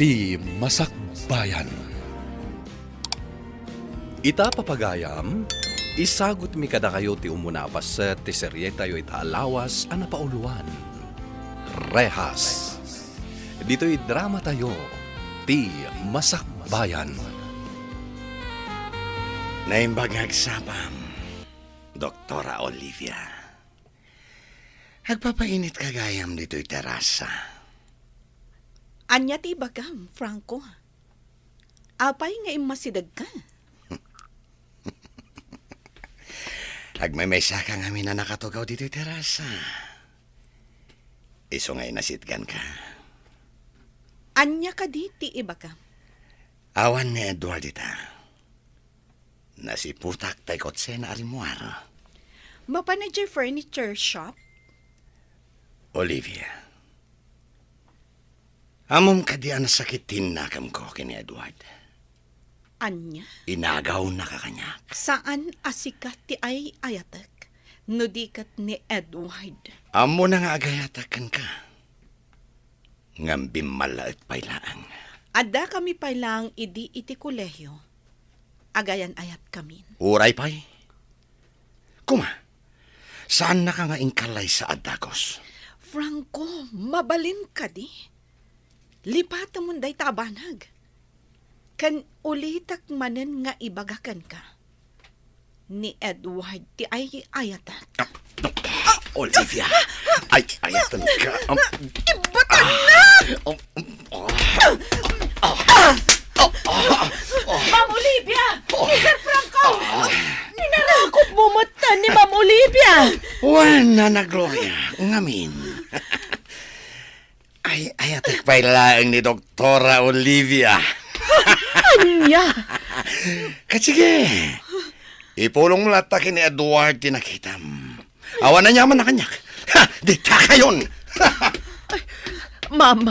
Ti Masakbayan. Ita papagayam, isagot mi kada kayo ti umunapas sa ti serye tayo italawas ana pauluan. Rehas. Dito'y drama tayo, Ti Masakbayan. Naimbag agsapam, Doktora Olivia. Agpapainit kagayam dito'y terasa. Anya ti bagam, Franco. Apay nga imasidag ka. Agmamaysa ka nga na nakatugaw dito'y terasa. Iso nga'y nasitgan ka. Anya ka di ti ibagam. Awan ni Edward ita. Nasiputak tay kotse na arimuar. Mapanager furniture shop? Olivia. Amom ka di ang sakitin na kam ko kini Edward. Anya? Inagaw na kakanyak. Saan asikat ti ay ayatek? Nudikat ni Edward. Amo na nga agayatakan ka. Ngambim malaat pailaang. Ada kami pa lang idi iti kolehyo. Agayan ayat kami. Uray pay. Kuma, saan na ka nga ingkalay sa Adagos? Franco, mabalin ka di. Lipata mo day tabanag. Kan ulitak manen nga ibagakan ka. Ni Edward ti ay ayatak. Olivia, ay ayatan ka. Ibatan na! Ma'am Olivia! Mr. Franco! Ninarakot mo mata ni Ma'am Olivia! Wala na, Gloria. Ngamin. Ay ayatak pailaang ni Doktora Olivia. Anya! Katsige. Ipulong mo latakin ni Edward tinakitam. Awan na niya man na kanyak. Ha! Di taka yun! Ma'am,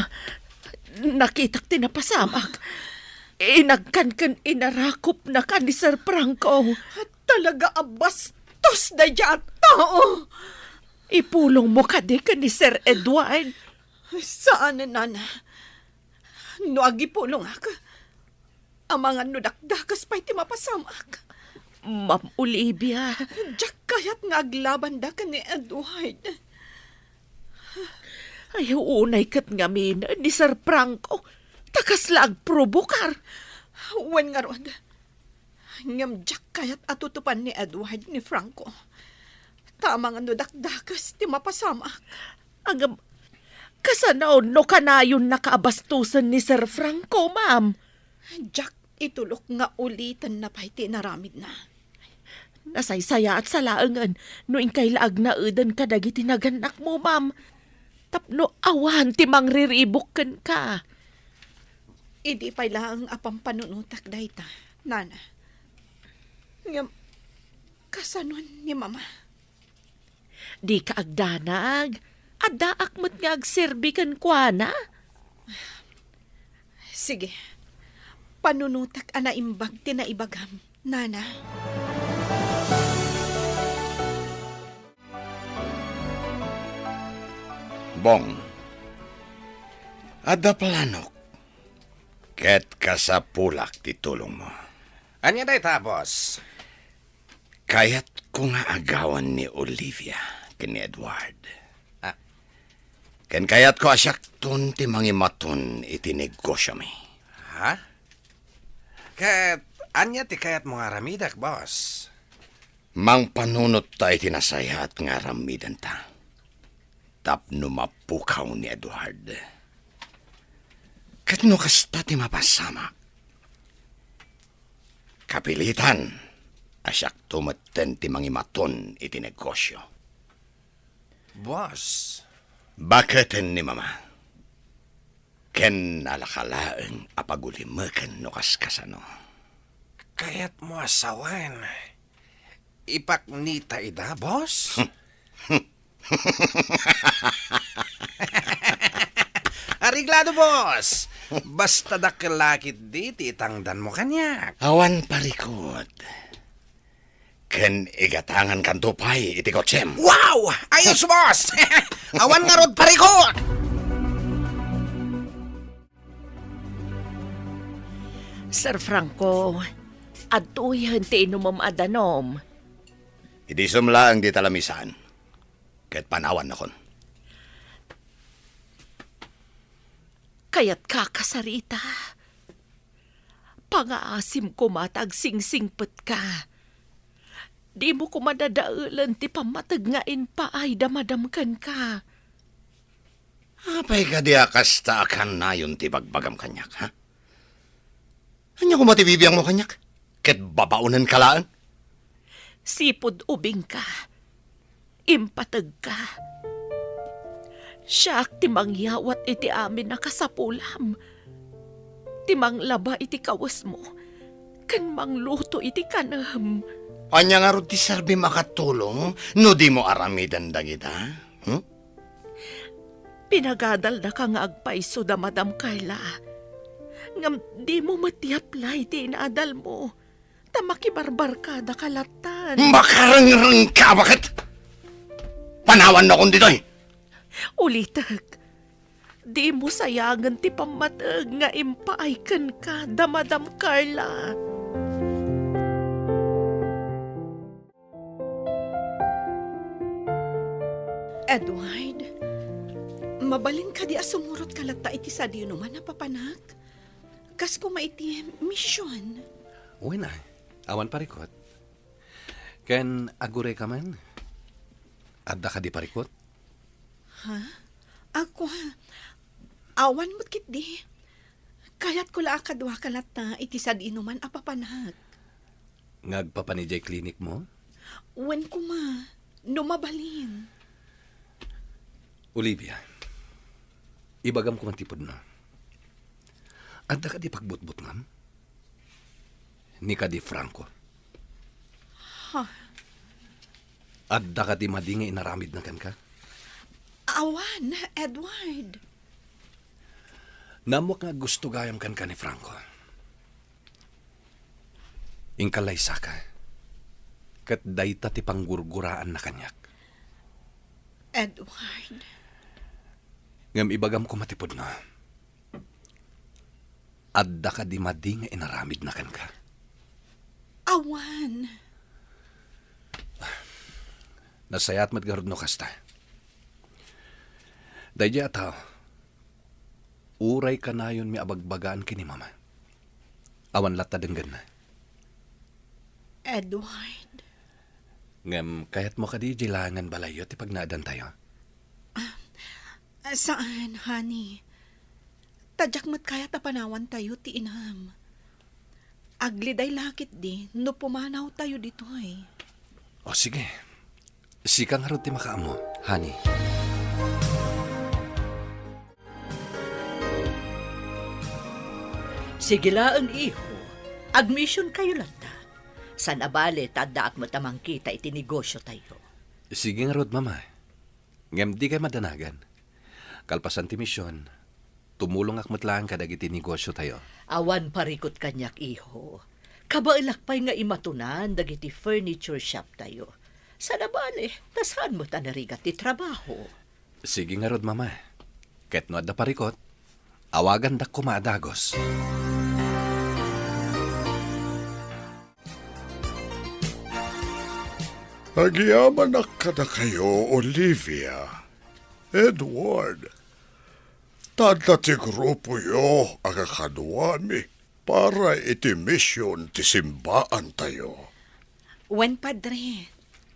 nakitak tinapasamak. Inagkan inarakop na ka ni Sir Franco. Talaga abastos na dyan tao. Ipulong mo ka di ka ni Sir Edward. Saan na nana? No agipulong ako. Ang mga nudakdakas pa'y timapasamak. Ma'am Olivia. Diyak kayat nga aglaban da ka ni Edward. Ay, unay kat ngamin ni Sir Franco. Takas lag probokar. Wen nga ron. Ngam diyak kayat atutupan ni Edward ni Franco. Tama nga nudakdakas timapasamak. Ang kasanaw no kanayon nakaabastusan ni Sir Franco, ma'am. Diyak itulok nga ulitan na pa'y tinaramid na. Nasaysaya at salaangan no inkay laag na edan ka dagiti naganak mo, ma'am. Tapno awan ti mangriribok ka. Idi pa'y lang apang panunutak dayta, nana. Ngam, kasanon ni mama. Di ka agdanag. Adda akmat nga agserbikan kwa na. Sige, panunutak ana imbag tinaibagam, nana. Bong, ada planok. Ket kasapulak titulong mo. Anya day tapos? Kayat ko nga agawan ni Olivia kini Edward. Ah. Ken kayat ko asyak tun ti mangimaton itinegosyo mi. Ha? Kat anya ti kayat mo nga ramidak, boss? Mang panunot ta itinasayat nga ramidan ta. Tapno mapukaw ni Edward. Kat no kasta ti mapasama. Kapilitan, asyak tumaten ti mangimaton itinegosyo. Boss? Bakaten ni mama. Ken alakalaeng apagulimaken no kaskasano. Kayat mo asawan. Ipaknita ida, boss? Ariglado, boss. Basta dakilakit di, titangdan mo kanyak. Awan parikot. Ken igatangan kan tupay iti kotsem. Wow! Ayos, boss! Awan nga rod parikot! Sir Franco, atuyan ti inumam adanom. Idi sumla ang di talamisan. Kahit panawan na kon. Kaya't kakasarita. Pangaasim ko matag singsingpet ka. Di mo ko madadaulan ti pamatagngain pa ay damadamkan ka. Apay ka di akasta akan na yun ti bagbagam kanyak, ha? Anya ko matibibiyang mo kanyak? Ket babaunan kalaan? Sipod ubing ka. Impatag ka. Siyak timang yawat iti amin na kasapulam. Timang laba iti kawas mo. Kan mangluto iti kanam. Anya nga ro ti serbi makatulong, no di mo aramidan dagita? Pinagadal na ka nga agpaiso da Madam Carla. Ngam di mo matiaplay ti inaadal mo. Tamakibarbar ka da kalatan. Makarang-rang ka, bakit? Panawan na kong ditoy. Ulitag, di mo sayangan ti pamatag nga impaaykan ka da Madam Carla. Edward, mabalin ka di asumurot ka lata iti sa di naman napapanak. Kas ko maiti mission. Uy na, awan parikot. Ken agure ka man? Adda ka di parikot? Ako ha, awan mo't kit di. Kayat ko la kadwa ka lata iti sa di naman apapanak. Ngagpapanijay clinic mo? Wen ko ma, numabalin. Olivia, ibagam ko man tipod na. Adda ka di pagbutbut ngam? Ni ka di Franco. Adda ka di madingi inaramid na kan ka? Awan, Edward. Namok nga gusto gayam kan ka ni Franco. Ingkalay saka. Kat dayta ti panggurguraan na kanyak. Edward. Ngam ibagam ko matipod na. Adda ka di madi nga inaramid na kan ka. Awan. Nasayat matgarod no kasta. Dayja ataw. Uray ka na yun mi abagbagaan kini mama. Awan lata denggan na. Edward. Ngam kahit mo ka di jilangan balayo ti pagnaadan tayo. Saan, honey? Tadyak mo't kaya tapanawan tayo ti inam. Agliday lakit di, no pumanaw tayo dito eh. O sige. Sika nga rin ti makaamo, honey. Sige laan, iho. Admission kayo lang ta. Sa nabali, tadda at matamang kita itinegosyo tayo. Sige nga rin, mama. Ngam di kay madanagan. Kalpasan ti misyon, tumulong ak matlaan ka dagiti negosyo tayo. Awan parikot kanyak, iho. Kabailak pa'y nga imatunan dagiti furniture shop tayo. Sa nabali, tasan mo ta narigat ti trabaho. Sige nga rin, mama. Kahit no adda parikot, awagan dak kumadagos. Agyaman na kada kayo, Olivia. Edward. Tadta ti grupo yo agakadwami para iti misyon ti simbaan tayo. Wen padre,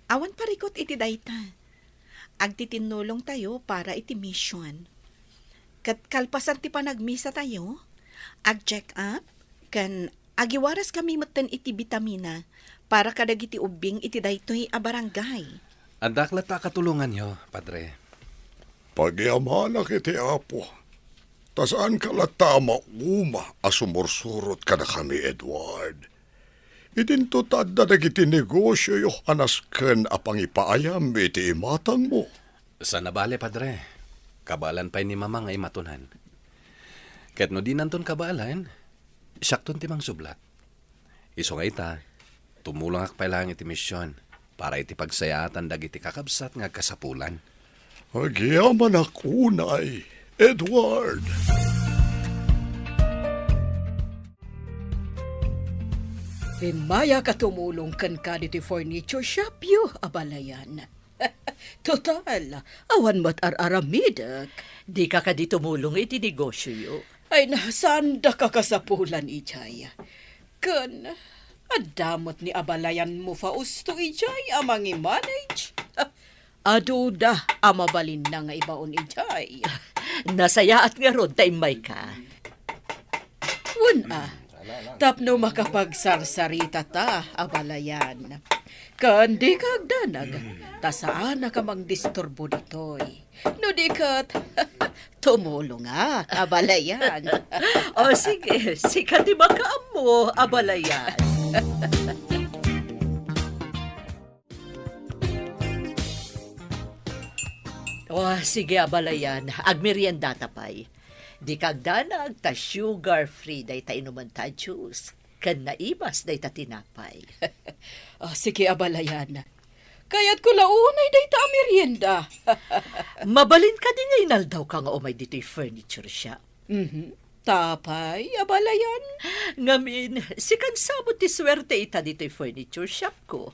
awan parikot iti dayta. Agtitinulong tayo para iti mission. Kat kalpasan ti panagmisa tayo, ag-check up, kan agiwaras kami matan iti vitamina para kadagiti ubing iti daytoy a barangay. Andak lata katulungan nyo, padre. Pagyamanak iti apo. Tasaan ka lata mauma asumursurot ka na kami, Edward. Idinto tadda dagiti negosyo yo anasken apang ipaayam iti imatang mo. Sa nabale, padre. Kabalan pa'y ni mama nga imatunan. Kahit no di nanton kabalan, sakton timang sublat. Iso nga ita, tumulong ak pa lang iti misyon para iti pagsayatan dagiti kakabsat nga kasapulan. Agyaman akunay, Edward. Rimaya ka tumulong kan ka dito furniture shop yo, abalayan. Total, awan mo't ar-aramidak. Di ka di tumulong iti negosyo yo. Ay nasanda ka kasapulan, Ijay. Kan, adamot ni abalayan mo fausto, Ijay, amang i-manage. Aduda, amabalin na nga ibaon, Ijay. Nasaya at nga ron, taimay ka. Tapno makapagsarsarita ta, abalayan. Kandi kagdanag, tasaan na ka mang disturbo ditoy. No di kat, tumulong nga, abalayan. O sige, sikat di makaam mo, abalayan. O sige, abalayan, agmerienda tapay. Di kagdanag ta sugar-free day ta inuman ta juice. Kan naibas day ta tinapay. Sige, abalayan. Kaya't ko launay day ta merienda. Mabalin ka din ngayon daw ka nga umay dito'y furniture shop. Tapay, abalayan. Ngamin, si kansabot ti swerte ita dito'y furniture shop ko.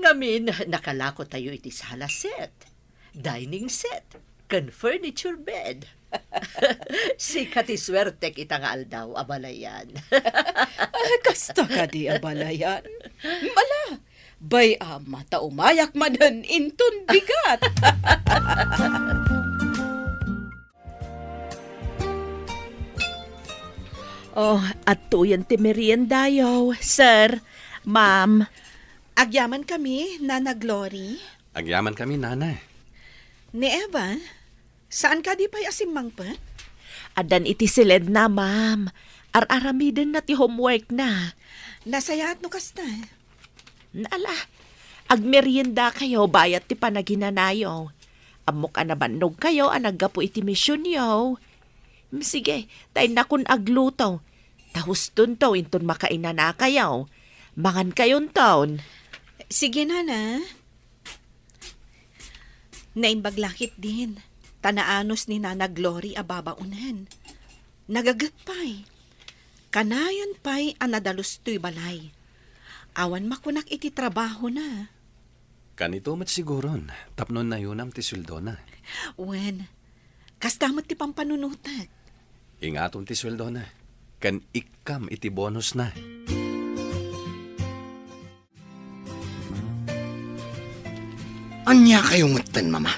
Ngamin, nakalako tayo iti sala set, dining set, kan furniture bed. Si kati swerte kita nga aldaw, abalayan. Kasta ka di, abalayan. Mala, bay ama, taumayak manan inton bigat. Oh, at tuyan ti merienda yo, sir, ma'am. Agyaman kami, Nana Glory. Agyaman kami, nana. Ni Eva, saan ka di pa'y asimang pa? Adan iti silid na, ma'am. Ar-aramiden na ti homework na. Nasaya at no kasta. Naala, agmerienda kayo, bayat ti panaginanayo. Amok anabannog kayo, anaggapo iti misyon yo. Sige, tay na kun agluto. Tahuston to, inton makainan na kayo. Mangan kayon taon. Sige, Nana. Naimbaglakit din. Tanaanos ni Nana Glory ababaunan. Nagagat pa'y. Kanayon pa'y anadalus to'y balay. Awan makunak iti trabaho na. Kanito mat siguron, tapnon na yunam ti sweldo na. Wen, kastamot ti pampanunutat. Ingaton ti sweldo na. Kan ikam iti bonus na. Anya kayong ngeten, mama?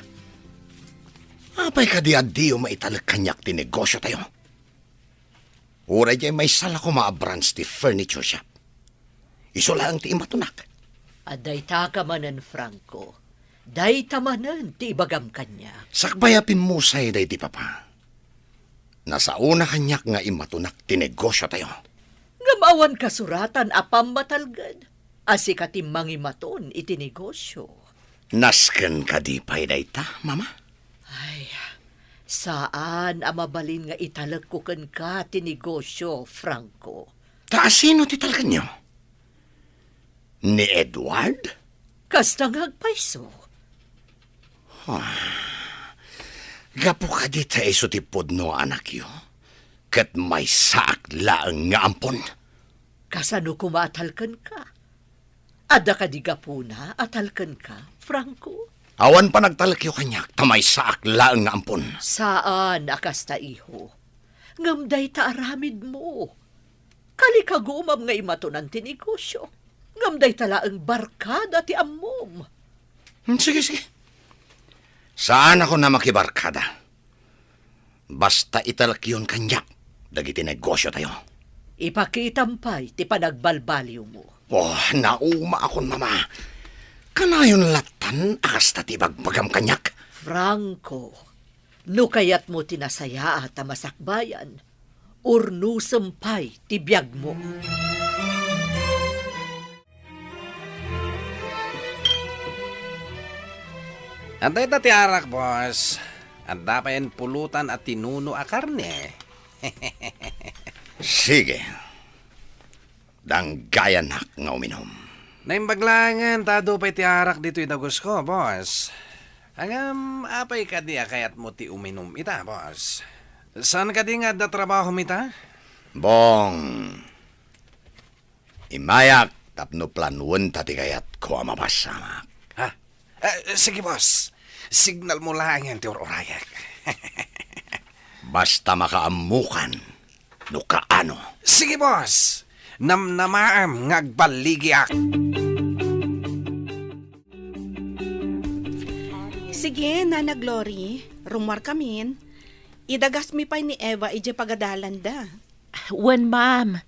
Apay ka di adiyo maitalag kanyak ti negosyo tayo. Uray jay may sala ko maabrans ti furniture shop. Iso lang ti imatunak. Aday ta ka manan, Franco. Day tamanan, ti ibagam kanya. Sakbayapin mo say day ti papa. Nasa una kanyak nga imatunak ti negosyo tayo. Ngamawan kasuratan apam matalgad. Asi ka ti mangimaton iti negosyo. Nasken ka di pay day ta, mama? Ay, saan amabalin nga italag ko kan ka ti negosyo, Franco? Taasino ti talaga niyo? Ni Edward? Kasta ngagpaiso. Gapo ka di ta iso ti podno anak yo. Kat may saak laang nga ampon. Kasano kumatalkan ka? Ada ka di gapuna atalkan ka, Franco? Awan pa nagtalakyo kanyak, tamay saak laang nga ampon. Saan akasta iho? Ngamday ta aramid mo. Kalikagumam nga imatunan ti negosyo. Ngamday talaang barkada ti ammom. Sige. Saan ako na makibarkada? Basta italakyon kanyak, dagiti negosyo tayo. Ipakitampay ti panagbalbalyo mo. Oh, nauma akon, mama. Kanayon latan, akasta ti bagbagam kanyak. Franco, no kayat mo tinasaya at masakbayan, urno sampay ti biyag mo. Antay ta ti arak, boss. Anda pa yan pulutan at tinuno a karne. Sige. Danggayan nak nga uminom. Naimbaglangan, tado pa ti arak dito itagos ko, boss. Hangam, apay ka di kayat mo ti uminom ita, boss. Saan ka di nga da trabaho mita? Bong, Imayak, tapno planuan tati kayat ko mapasamak. Ha? Sige, boss. Signal mo lang yan, Tiyor Orayak. Basta makaamukan, no kaano. Sige, boss. Namnamaam ngagbaligyak. Sige, Nana Glory. Rumar kamin. Idagas mi pa ni Eva ije pagadalan da. Wen ma'am.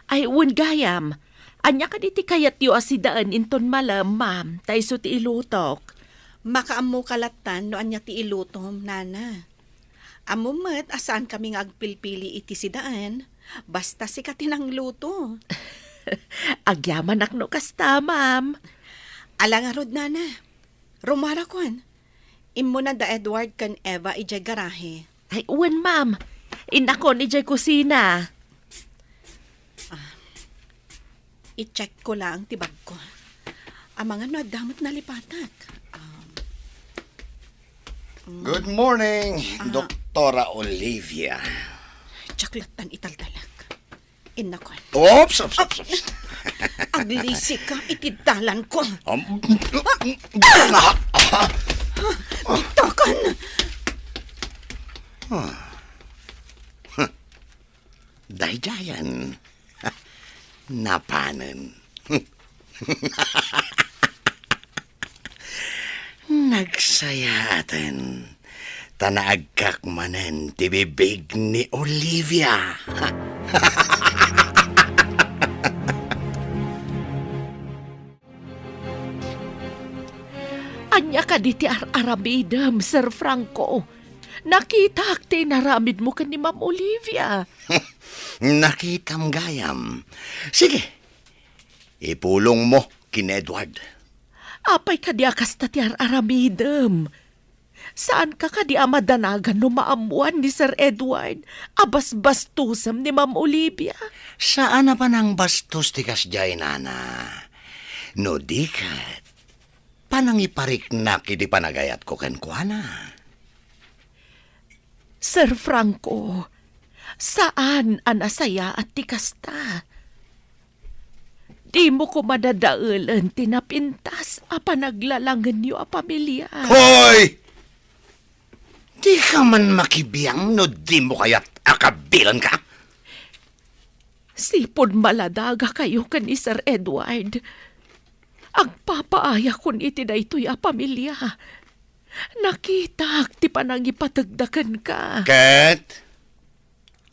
Ay, wen gayam. Anya ka diti kayat yu asidaan inton malam, ma'am. Taiso ti ilutok. Makaammo kalatan no anya ti ilutom, Nana. Amumet asaan kami nga agpilpili iti sidaan. Basta si katinang luto. Agyaman akno kasta, ma'am. Alangarod, Nana. Rumara kon. Imo na da Edward kan Eva ije garahe. Ay, wen ma'am. Inakon ijay kusina. I-check ko lang tibag ko. Ang mga nadamot na lipatak. Good morning, Doktora Olivia. Tsaklatan italtalak. Inakon. Oops. Aglisi ka itidalan ko. Takon! Daydayan. Napanan. Nagsayatan. Tanaagkakmanan ti bibig ni Olivia. Anya ka diti aramidam, Sir Franco. Nakita akti naramid mo ka ni Ma'am Olivia. Nakitam gayam. Sige, ipulong mo kin Edward. Apay ka di akas ti aramidam. Saan ka di amadanagan no maamuan ni Sir Edward? Abas-bastusam ni Ma'am Olivia. Saan na pa nang bastos ti kasjay, nana? No dikat. Panang iparik na kiti panagayat ko ken kuana. Sir Franco, saan anasaya at tikasta? Di mo ko madadaulan tinapintas a panaglalangan niyo a pamilya. Hoy! Di ka man makibiyang no di mo kaya't akabilan ka? Sipod maladaga kayo kan ni Sir Edward. Ang papaaya kun iti da ito'y a pamilya. Nakita ti panangipatagdakan ka. Kat?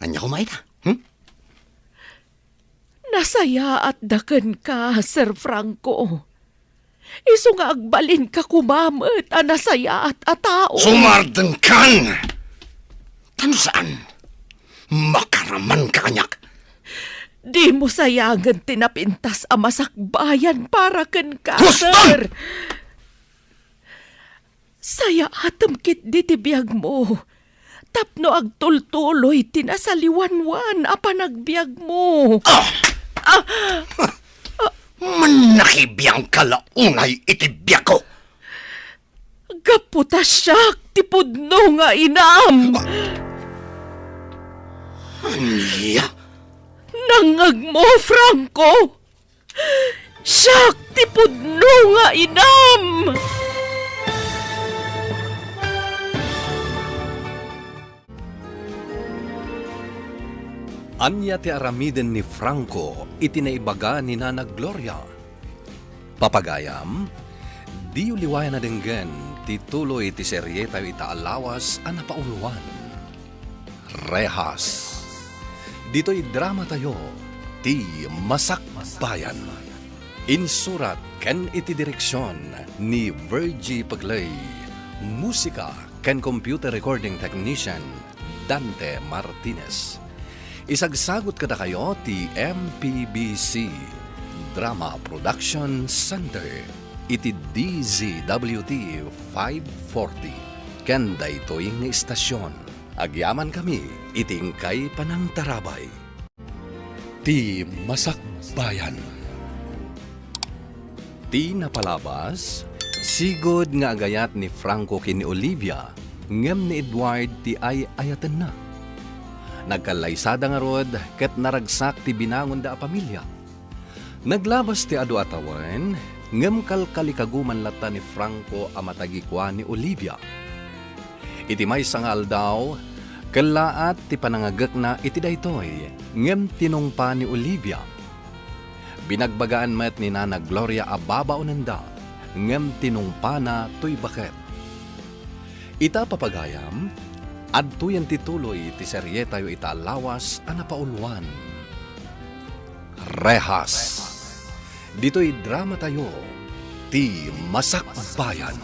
Anya kumait ha? Nasaya at dakan ka, Sir Franco. Isu nga agbalin ka kumamit a nasaya at atao. Sumardeng kan! Tano saan? Makaraman ka kanyak. Di mo sayangan tinapintas a masakbayan para ken ka, Huston! sir. Saya atam kit di tibiyag mo. Tapno agtultuloy tinasaliwanwan a panagbiag mo. Manakibiyang kalaunay itibiyag ko. Gaputa siyak tipudno nga inam. Anya? Nangag mo, Franco. Siyak tipudno nga inam. Anya ti aramiden ni Franco itinaibaga ni Nana Gloria. Papagayam, di uliwayan na denggan tituloy ti serye tayo itaalawas ang napauluan. Rehas. Dito'y drama tayo, ti Masakbayan. Insurat ken iti direksyon ni Virgie Paglay. Musika ken computer recording technician Dante Martinez. Isagsagot kada kayo ti MPBC Drama Production Center iti DZWT 540 kanda ito yung istasyon. Agyaman kami itingkay panangtarabay. Ti Masakbayan. Ti napalabas, sigod nga agayat ni Franco kini Olivia, ngem ni Edward ti ay ayatan na. Nagkalaysada nga rod ket naragsak ti binangon da a pamilya. Naglabas ti adu atawan, ngem kalkalikaguman lata ni Franco a matagikwa ni Olivia. Iti may sangal daw, kalaat ti panangagak na iti daytoy, ngem tinungpa ni Olivia. Binagbagaan met ni Nana Gloria a babaonanda, ngem tinungpa na tuy baket. Ita papagayam, adtuyan tituloy ti serye tayo ita lawas a napauluan. Rehas. Dito'y drama tayo, ti Masakbayan.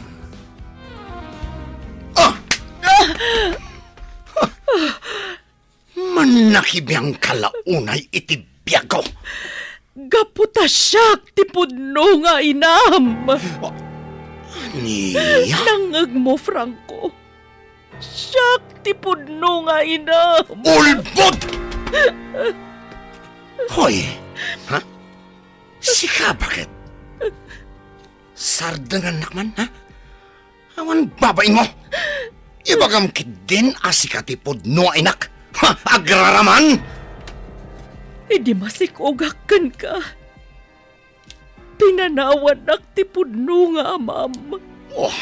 Manakibiyang kalaunay iti biyago. Gaputa siyak ti pudno nga inam. Niya? Nangag mo, Franco. Siyak ti pudno nga inam. Ulbod! Hoy, ha? Sika, bakit? Sardangan nakman, ha? Awan babain mo. Ibagam kit din asikatipod no inak. Ha? Agraraman? Hindi masikugakan ka. Pinanawan naktipod no nga amam. Oh,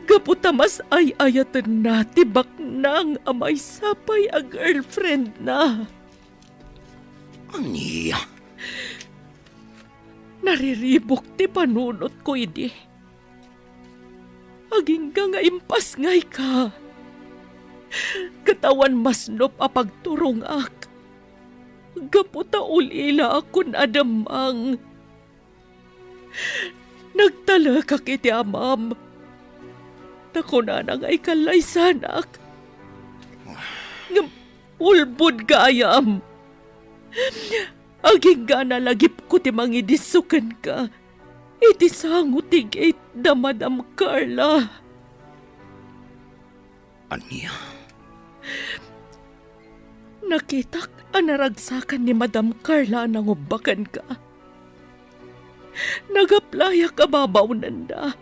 Gaputa mas ay-ayatan na tibak nang amay sapay a girlfriend na. aniya? Nariribok ti panunot ko idi. Aging nga impas ngay ka. Katawan masnop a pagturong ak. Gaputa ulila akon adamang. Nagtala ka kiti amam. Nakunan ay kalay sanak. Ngam ulbud gayam. Aging nga nalagip ko ti mangidisukan ka. Iti sango ti gate na Madam Carla. Aniya? Nakitak anaragsakan ni Madam Carla nang ubakan ka. Nagaplaya ka babaw nanda.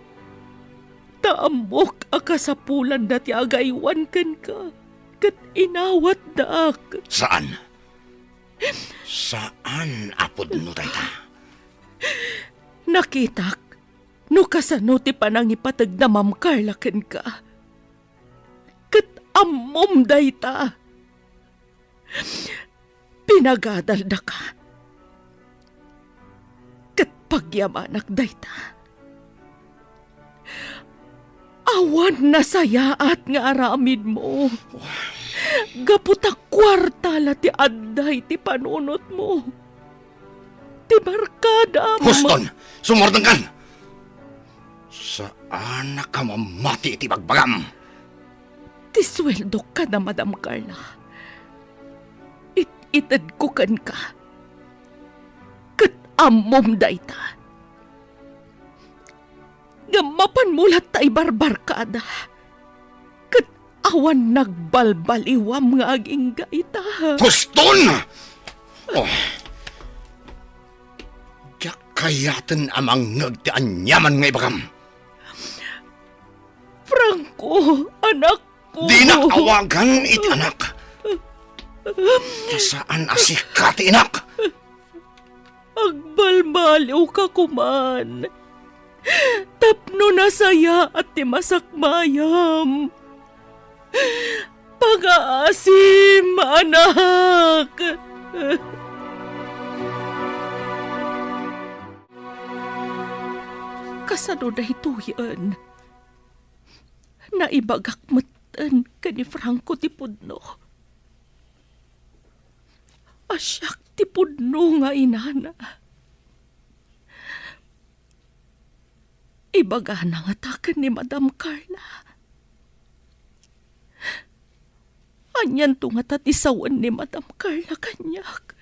Taamok akasapulan na ti agaywan kan ka. Kat inawat daak. Saan? Saan apod no tayta? Nakitak, no kasano ti panangipatag na Ma'am Carla ken ka. Kat amom dayta. Pinagadalda ka. Kat pagyamanak dayta. Awan na sayaat nga aramid mo. Gaputa kwarta la ti adday ti panunot mo. Ti barkada mo. Huston! Sumordang kan! Saan na ka mamati iti bagbagam? Ti sweldo ka na, Madam Carla. Itad ko kan ka. Kat amom dayta. Ngamapan mulat tay barbarkada. Kat awan nagbalbaliwam nga aging gaita. Huston! Oh. Diyak kayaten amang nagtaan yaman nga ibagam. Franco, anak ko. Di na awagan it anak. Saan asikati inak? Agbalbaliw ka kuman. Tapno na saya at timasakmayam. Pag-aasim, anak. Kasano na ito yan? Naibagak matan ka ni Franco ti pudno. Asyak ti pudno nga inana. Ibaga na nga takan ni Madam Carla. Anyan to nga tatisawan ni Madam Carla kanyak.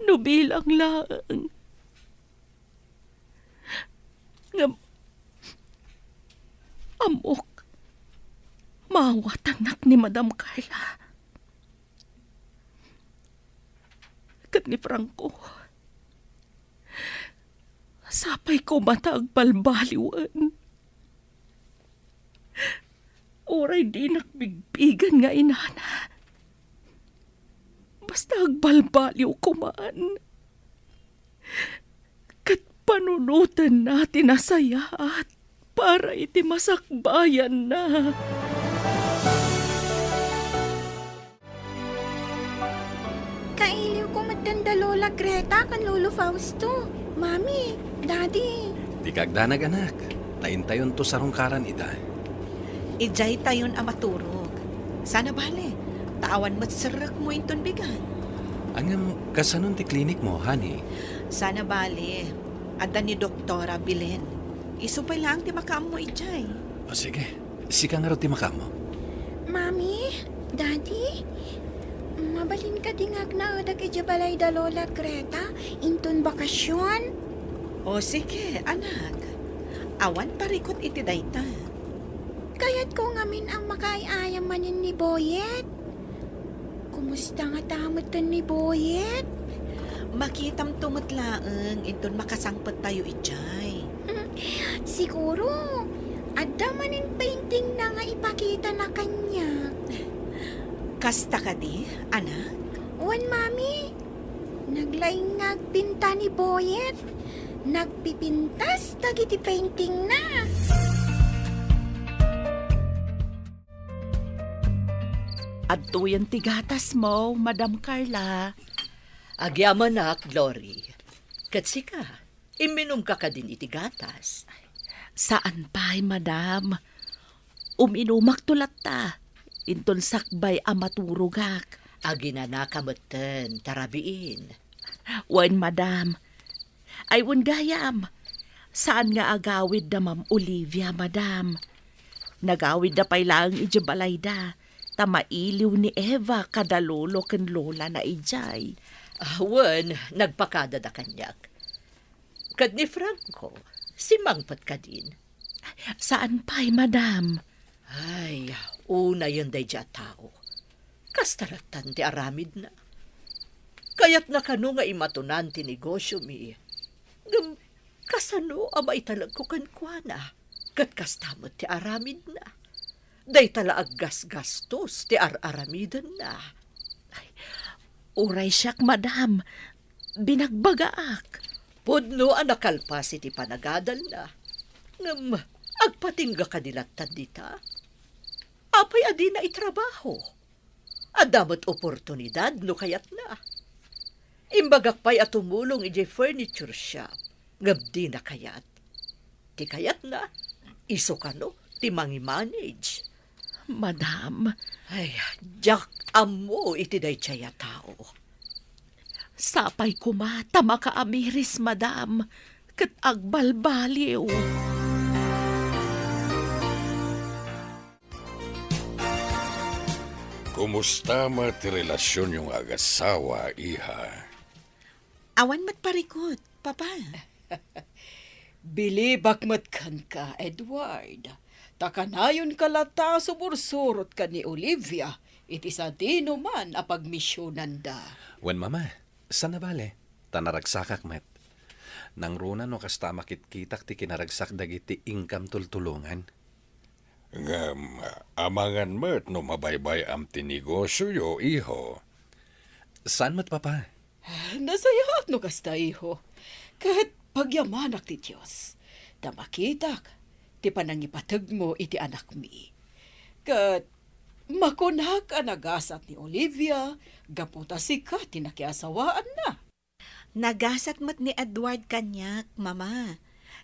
Nubilang laang. Ngam, amok, mawatanak ni Madam Carla. Kat ni Franco, sapay ko matag balbaliwan. Oray di nakbigbigan nga inana. Basta agbalbaliw ko man. Kat panunutan natin na sayaat para iti masakbayan na. Kailiw ko matanda Lola Greta kan Lolo Fausto. Mami, Daddy. Di kagdanag anak. Tayin-tayon to sa rungkaran ita. Ijay tayon amaturog. Sana bale, tawan mo't sarak mo inton bigan. Angam kasanon ti klinik mo, honey. Sana bale, ada ni Doktora Bilen. Isupay lang ti makaam mo ijay. O sige, sika nga ro ti makamo. Mami, Daddy. Mabalin ka dingag na udag ijabalay da Lola Greta. Inton bakasyon. O sige, anak. Awan parikot iti dayta. Kaya't ko ngamin ang makaiayam manin ni Boyet. Kumusta nga tamutan ni Boyet? Makitam tumutlaeng inton makasangpet tayo ijay. Siguro, adda manin painting na nga ipakita na kanya. Kasta ka di, anak? Wan, Mami. Naglaingag pinta ni Boyet. Nagpipintas dagiti painting na. At tuyan tigatas mo, Madam Carla. Agyaman na, Glory. Katsi ka, iminom ka din iti gatas. Saan pa'y, Madam? Uminumak tulat ta. Inton sakbay amaturugak. Aginanakamatan, tarabiin. Wan, Madam. Ay, wan gayam. Saan nga agawid da, Ma'am Olivia, Madam? Nagawid da pa'y lang ijabalay da. Tamailiw ni Eva kadalolo ken lola na ijay. Wan, nagpakada da kanyak. Kad ni Franco, si Mangpat ka din. Saan pa'y, Madam? Ay, una yun day dya tao. Kastaratan ti aramid na. Kaya't nakano nga imatunan ti negosyo mi. Ngam, kasano amay talag ko kankwana. Kat kastamot ti aramid na. Day tala aggas-gastos ti aramidan na. Uray siyak, Madam. Binagbagaak. Pudno ang nakalpas iti panagadal na. Ngam, agpatingga kadilatan dita. Apay adi na itrabaho. Adamot oportunidad no kayat na. Imbagak pa'y at tumulong iti furniture shop. Ngabdi na kayat. Ti kayat na, iso ka no, ti mangi-manage. Madam, Ay, jak amo iti day tsaya tao. sapay kumata makaamiris, Madam. Kat agbalbaliw. Kumusta ti relasyon yung agasawa, iha? Awan mat parikot, papa. Bilibak matkan ka, Edward. Takanayon kalata sumursurot ka ni Olivia. Iti sa dino man apagmisyonan da. Wen mama, sana bale? Tanaragsakak met. Nang runa no kasta makitkitak ti kinaragsak dagiti income tultulungan. Ngam, amangan met no mabaybay am tinegosyo yo, iho. Saan mat papa? Nasayaat no kasta iho. Kahit pagyamanak ti Diyos. Damakitak, ti panangipatag mo iti anak mi. Kat makunak ang nagasat ni Olivia, gaputa sika tinakiasawaan na. Nagasat mat ni Edward kanyak, mama.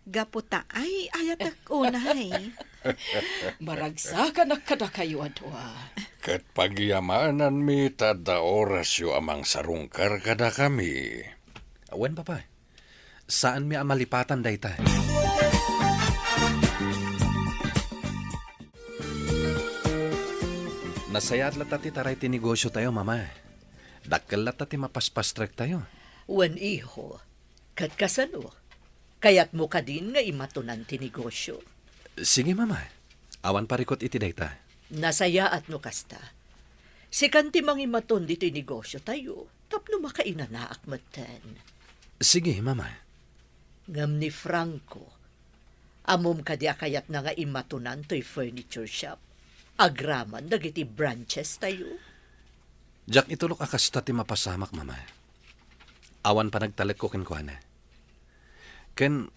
Gaputa ay ayatak unay. Maragsakan na kada kayo adwa. Kat pagyamanan mi tada oras yo amang sarungkar kada kami. Wen papa, saan mi amalipatan dayta? Nasayat lata ti taray ti negosyo tayo, mama. Dakkel lata ti mapaspastrek tayo. Wan iho, kat kasano. Kaya't mo ka din nga imatunan ti negosyo. Sige, mama. Awan parikot iti dayta. Nasaya at no kasta. Si kanti mangimaton dito negosyo tayo, tapno makainanaak matan. Sige, mama. Ngam ni Franco, amom kadya kayat na nga imatunan to'y furniture shop. Agraman dagiti branches tayo. Jack itulok akas ti mapasamak, mama. Awan pa nagtalag ko kinkwana. Ken,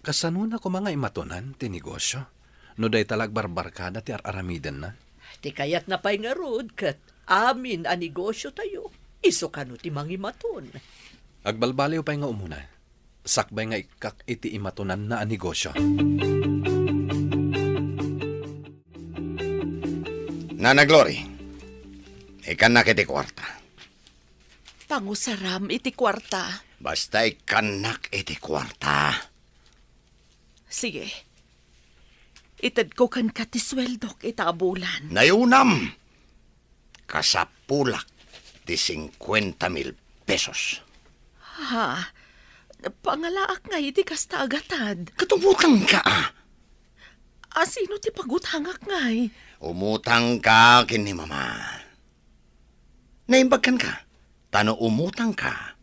kasanuna ko mga imatunan, ti negosyo. No day talag barbarkada ti aramiden na. Ti kayat na pa'y nga rod, kat amin a negosyo tayo. Iso ka no ti mangimaton. Agbalbaliw pa nga umuna. Sakbay nga ikak iti imatunan na a negosyo. Nana Glory, ikan na kiti kwarta. Pangusaram iti kwarta. Basta ikanak iti kwarta. Sige. Itad ko kan katisweldok itabulan. Nayunam, kasapulak ti 50,000 pesos. Ha? Pangalaak nga iti kasta agatad. Katubutang ka Asino ti paguthangak ngay? Umutang ka kini mama. Naimbagkan ka. Tano umutang ka.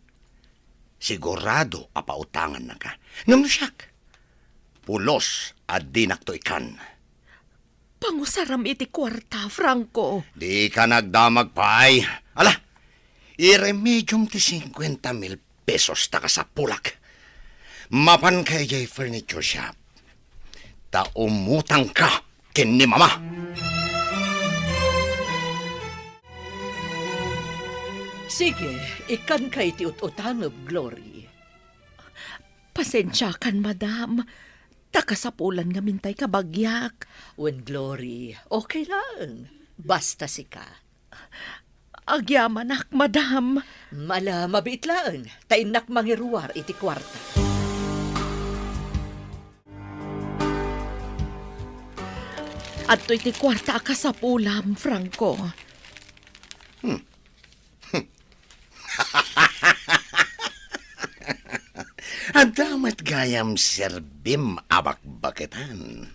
Sigurado apautangan na ka. Ngam siyak. Pulos at dinakto ikan. Pangusaram iti kwarta, Franco. Di ka nagdamag pay. Ala, iremedyong ti 50,000 pesos taka sa pulak. Mapan kay jay furniture shop. Ta umutang ka kin ni mama. Sige, ikan kay ti utangab, Glory. Pasensya kan, madam. Takasapulan nga mintay kabagyak. When Glory, okay lang. Basta si ka. Agyamanak, madam. Mala, mabit lang. Tainak mangiruar iti kwarta. At iti kwarta kasapulam, Franco. Adamat gayam serbim abak-baketan.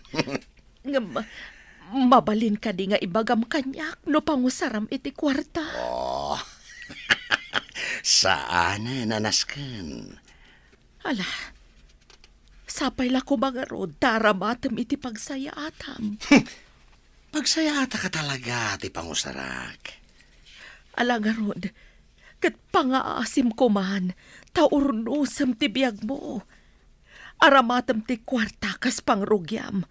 Mabalin ka di nga ibagam kanyak no pangusaram iti kwarta. Oh, saan nanaskan? Ala, sapay la ko mga rod, taramatam iti pagsayaatam. Pagsayata ka talaga, ti pangusarak. Ala nga rod, kat pangaasim ko man, taurnusam ti biyag mo. Aramatam ti kwarta kas pangrugyam,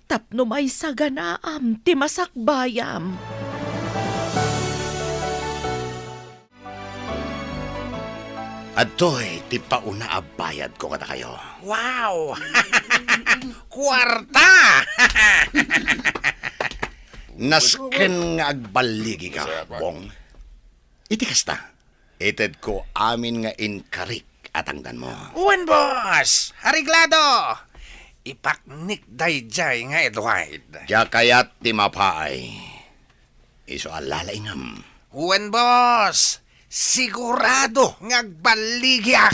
tapno may saganaam ti masakbayam. Adoy, ti pauna abayad ko kada kayo. Wow! Kwarta! Nasken nga agbaligi ka, Bong. Iti kasta, ited ko amin nga inkarik atangdan mo. Uwan, boss! Ariglado! Ipaknik dayjay nga Edward. Kaya kayat ti mapaay. Iso alala ingam. Uwan, boss! Sigurado ngagbaligyak!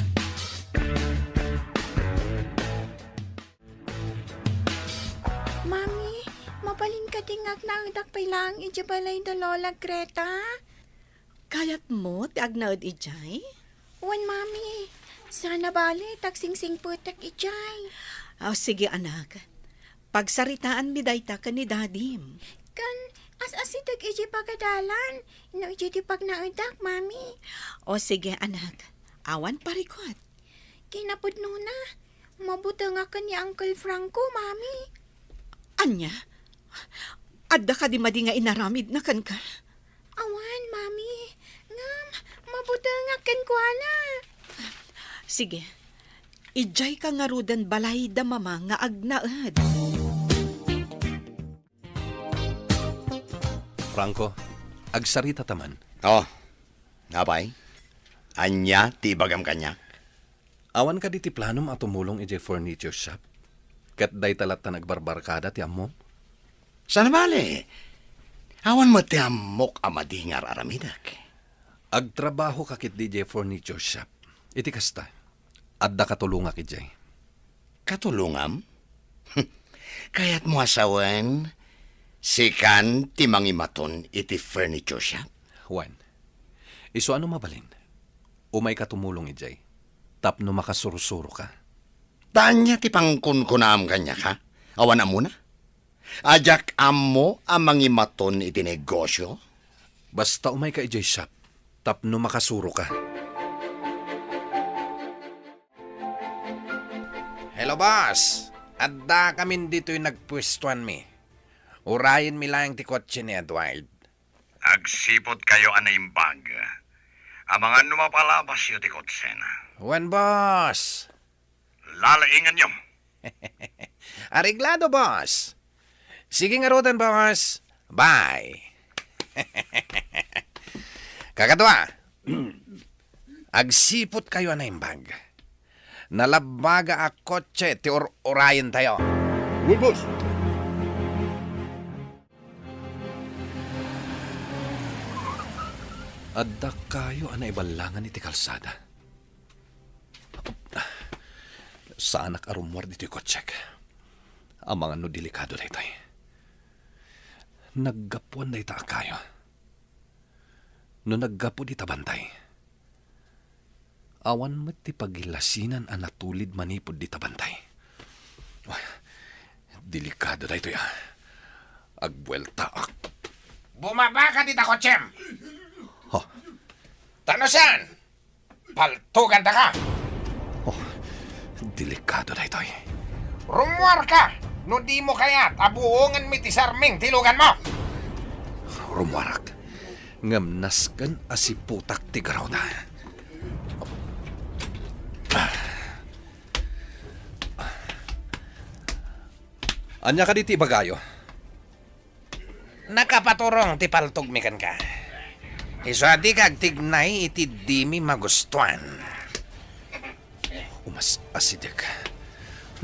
Mami, mabalin ka tingag na udak pailang iti balay da Lola Greta. Kayat mo, ti agnaod ijay? Wan, mami. Sana bali, taksingsing putak ijay. Sige, anak. Pagsaritaan mi dayta ka ni dadim. Kan, as-asidag iji pagadalan. No iji di pag naudak, mami. Sige, anak. Awan parikot. Kinapudno na. Mabuta nga ka ni Uncle Franco, mami. Anya? Adda ka di madi nga inaramid na kan ka. Awan, mami. Ngam, mabuta nga kan kwa na. Sige. Ijay ka nga rudan balay da mama nga agnaad. Franco, agsarita taman. Oh, napay? Anya, ti bagam kanyak. Awan ka di ti planom at tumulong iti furniture shop. Kat day talat na nagbarbarkada ti ammo. Sana bali? Awan mo ti amok amadingar aramidak. Agtrabaho kakit DJ furniture shop. Iti kasta. Adda katulungak ijay. Katulungam? Kayat mo asawan, sikan ti mangimaton iti furniture shop. Juan, iso ano mabalin? Umay ka tumulong ijay. Tapno makasurusuro ka. Tanya ti pangkunkunam kanya ka? Awan na muna? Ajak amo ang mangimaton iti negosyo? Basta umay ka ijay shop. Tapno makasuro ka. Hello, boss. Adda kami dito'y nagpwestuan mi. Urayin mi lang ti kotse ni Edward. Agsipot kayo anaimbag. Amangan numapalabas yu ti kotsena. Wan, boss. Lalaingan nyo. Areglado, boss. Sige nga rotan, boss. Bye. Kakatwa. Agsipot kayo anaimbag. Nalabaga a kotse ti urayin tayo. Well, boss. Adda kayo anay balangan iti kalsada. Sa anak arumwar dito'y kotsek. Ang mga no delikado na ito'y. Naggapuan na ita kayo. No naggapo di tabantay. Awan mo ti pagilasinan ang natulid manipod di tabantay. Delikado na ito'y. Agbuelta ak. Bumaba ka dita, kotsem. Ha? Tanosan! Paltugan ta ka! Delikado na ito'y. Rumuar ka! No di mo kayat, abuongan mi ti sarming tilugan mo! Rumwarak. Ngamnaskan asiputak ti garaw na. Anya ka diti bagayo? Nakapaturong ti paltugmikan ka. Iso di kag tignay iti di mi magustuhan. Umas asidek.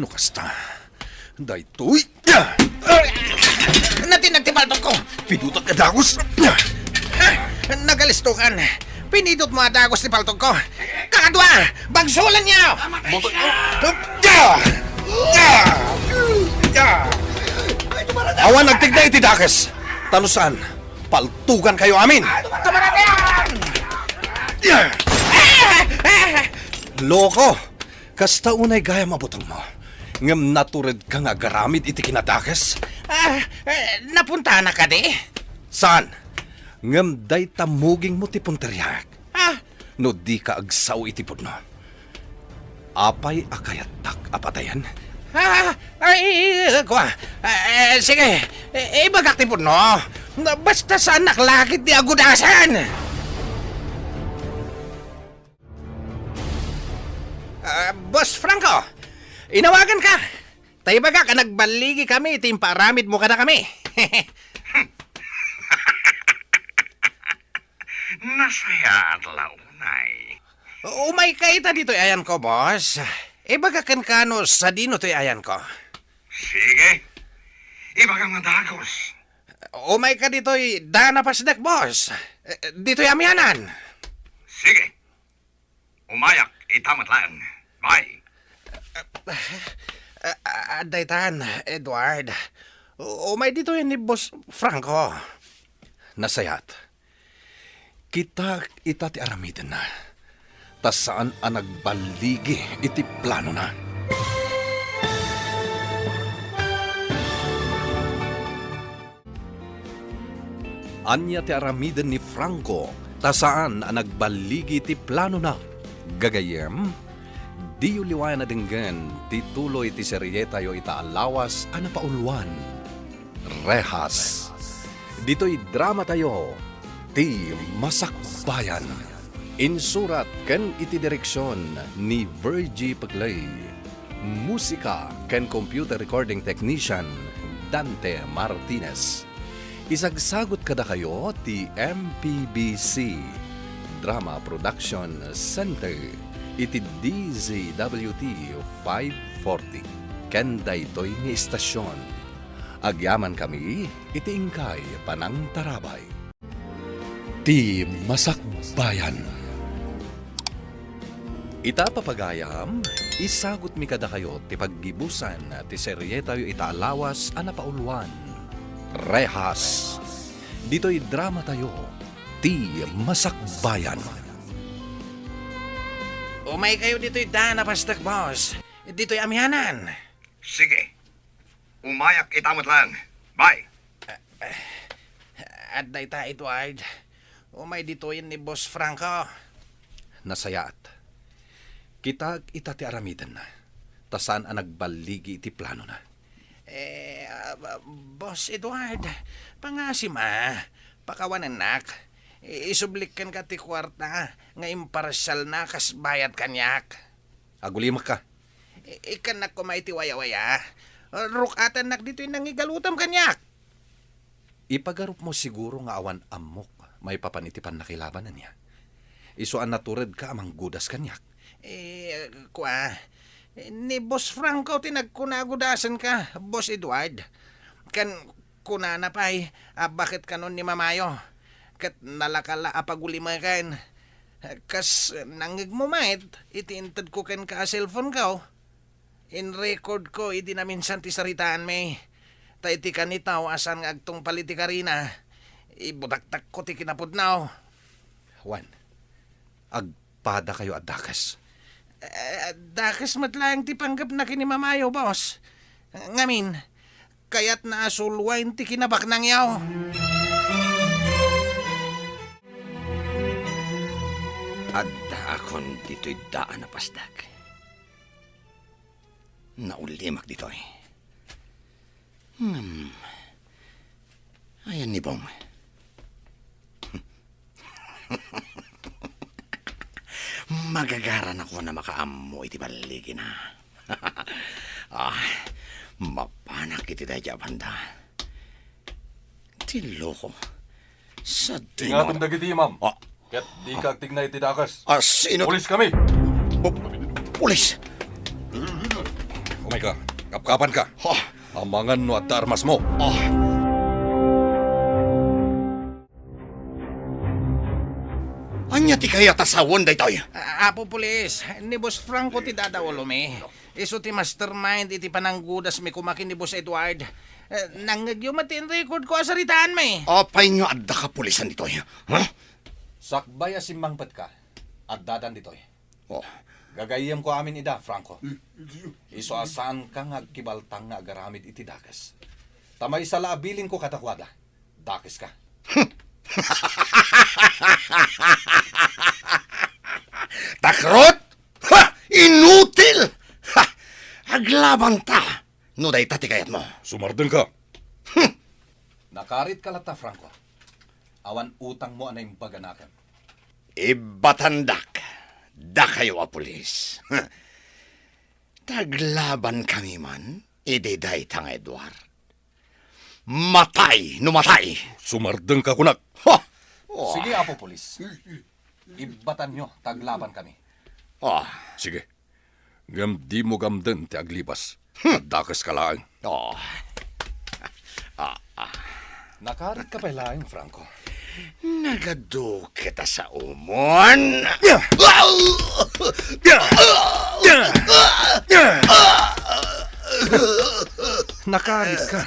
Nukasta. Daytoy. Natinag ti paltog ko! Pinutak ka dagos. Nagalistukan. Pinidot mo adagos ti paltog ko. Kakadwa! Bagsulan niyo! Awan nagtigna iti dakes. Tanusan. Paltugan kayo amin. Loko. Kasta unay gaya mabutong mo. Ngam natured ka nga garamid iti kinadakes. Napunta na ka di? Saan? Ngam day tamuging mo ti punteriyak. No di ka agsaw iti pudno. Apay akayatak apatayan. Sige, ibagak ti no. Basta sa anak lakit di agudasan. Boss Franco, inawagan ka. Tayo baga ka nagbaligi kami, timparamid mo ka na kami. Nasaya at launay. Umay ka ita dito'y ayan ko, boss. Ibaga kan kano sa dino to'y ayan ko. Sige. Iba kang madagos. Umay ka dito'y dana pasdak, boss. Dito'y amyanan. Sige. Umayak, itamat lang. Bye. Daytan, Edward. Umay dito'y ni Boss Franco. Nasayat. Kita itati aramiden na. Tas saan ang nagbaligi iti plano na. Anya ti aramiden ni Franco. Tas saan ang nagbaligi iti plano na. Gagayem, di yu liwayan na dinggan tituloy ti seryeta yo itaalawas ana paulwan. Rehas. Dito'y drama tayo. Ti Masakbayan. Insurat ken iti direksyon ni Virgie Paglay. Musika ken computer recording technician Dante Martinez. Isagsagot kada kayo ti MPBC Drama Production Center iti DZWT 540 ken daytoy nga istasyon. Agyaman kami iti ingkay Panang Tarabay. Ti Masakbayan. Ita papagayam, isagot mi kada kayo ti paggibusan ti seryeta yu itaalawas ana paulwan. Rehas. Dito'y drama tayo, ti Masakbayan. Umay kayo dito'y dana pasdak, boss. Dito'y amyanan. Sige. Umayak, itamat lang. Bye. At dayta, Edward. Umay dito'y ni Boss Franco. Nasayat. Kita itati aramidan na. Tasan ang nagbaligi iti plano na. Boss Edward, pangasima, pakawan anak. Isublikan ka ti kwarta, nga imparsyal na kas bayad kanyak. Agulimak ka. Ikan na kumay ti waya-waya. Rukatan nak dito yung nangigalutam kanyak. Ipagarup mo siguro nga awan amok may papanitipan na kilabanan niya. Isuan natured ka amang gudas kanyak. Ni Boss Franco tinagkunagudasan ka, Boss Edward. Kan kunana pa'y, bakit kanon ni Mamayo? Kat nalakala apagulimakan. Kas nangig mo mait, itiintad ko kan ka cellphone ka. In record ko, iti na minsan ti saritaan may. Ta iti kanitaw asan nga agtong paliti ka rin ibutaktak ko ti kinapudnaw. Juan, agpada kayo at dakas. Dakas matlang ti panggap na kinimamayo, boss. Ngamin, kayat na asulwain ti kinabak nang yaw. Adda akon dito'y daan na pasdag. Naulimak dito'y. Ayan ni Bong. Magagaran ako na makaammo iti baligi na. Mapanak iti daya banda. Tiloko. Sa Ingatan dagiti, ma'am. Ah, Ket di ka tignay ti dakas. sino? Pulis kami! Pulis! Umay ka, kapkapan ka. Amangan no at armas mo. Anya ti kaya tasawon daytoy? Apo pulis, ni Boss Franco ti dadawolo mi. Iso ti mastermind iti pananggudas mi kumakin ni Boss Edward. Nangyagyo matin record ko asaritaan mi. Apay nyo adda ka pulisan ditoy. Ha? Sakbay asimbangpet ka. At dadan ditoy. Oh. Gagayem ko amin ida, Franco. Iso asan ka nga kibaltang nga agaramid iti dakas. Tamay sa laabilin ko katakwada. Dakis ka. Takrot? Ha! Inutil! Ha! Aglaban ta! No day tati kayat mo. Sumardeng ka. Nakarit ka lata, Franco. Awan utang mo anay baganakan. Ibatandak. Da kayo a pulis. Ha. Taglaban kami man, ididay tang Edward. Matay, numatay. Sumardeng ka kunak. Ha! Sige, Apo Polis. Ibatan nyo, taglaban kami. Oh. Sige. Gam di mo gamden ti aglipas. At dakas ka lang. Oh. Nakarit ka pa lang, Franco. Nagado kita sa umon. Nakarit ka.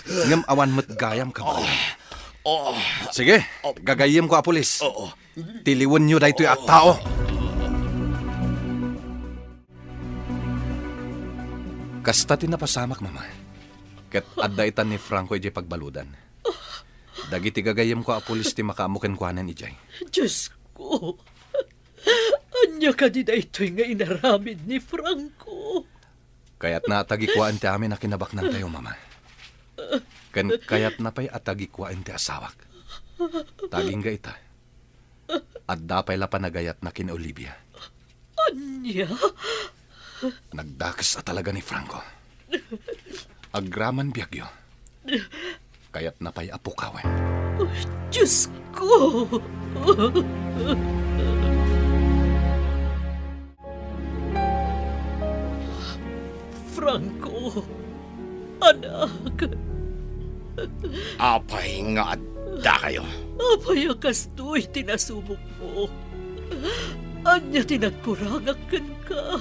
Ngam awan mo't gayam ka ba? Sige, gagayim ko, Apolis. Tiliwan nyo dahito at tao. Kasta tinapasamak, Mama. Ket adda itan ni Franco ijay pagbaludan. Dagiti gagayim ko, Apolis, ti makaamuken kwanan ijay. Diyos ko, anya ka di na ito'y nga inaramid ni Franco. Kaya't natagikwaan ti amin na kinabaknan tayo, Mama. Ken kayat na pa'y atagikwaan ti asawak. Taging ga ita. At dapay la panagayat na kina Olivia. Anya? Nagdakas talaga ni Franco. Agraman biyagyo. Kaya't na pa'y apukawan. Diyos ko! Franco, anak, Apay nga adda kayo. apay ang kastoy tinasubok mo. Anya tinagkurangakan ka.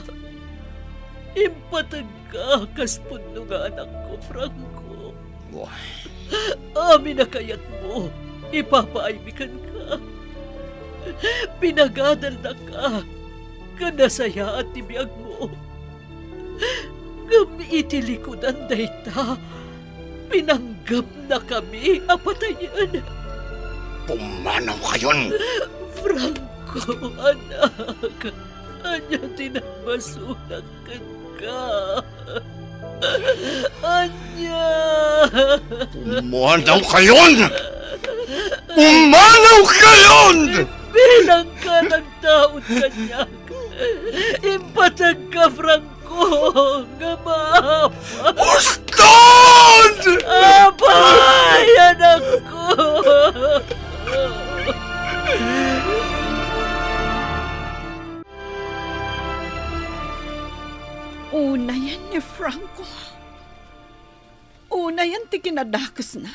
Impatag ka, kaspun nga anak ko, Franco. Wah, Amin na kayat mo, ipapaaymikan ka. Pinagadal na ka, kanasaya at tibiyag mo. Kami itilikodan dayta, pinanggap na kami apatayan. pumanaw kayon. Franco, anak, anya tinabasunan ka ka. Anya! Umanaw kayon! Umanaw kayon! Bilang ka ng taon kanyak. Impatag ka, Franco. Nga maapa. Ustad! Abay, anak ko! Una yan ni Franco. Una yan ti kinadakas na.